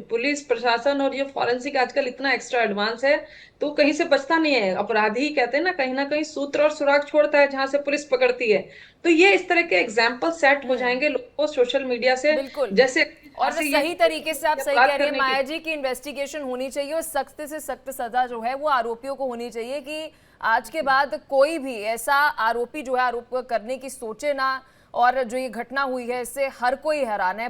पुलिस प्रशासन और ये फॉरेंसिक आजकल इतना एक्स्ट्रा एडवांस है, तो कहीं से बचता नहीं है। अपराधी कहते हैं ना कहीं सूत्र और सुराग छोड़ता है जहां से पुलिस पकड़ती है। तो ये इस तरह के एग्जाम्पल सेट हो जाएंगे लोगों को सोशल मीडिया से, जैसे और सही तरीके से आप सही कह रही हैं माया जी की इन्वेस्टिगेशन होनी चाहिए और सख्त से सख्त सजा जो है वो आरोपियों को होनी चाहिए, कि आज के बाद कोई भी ऐसा आरोपी जो है आरोप करने की सोचे ना। और जो ये घटना हुई है इससे हर कोई हैरान है।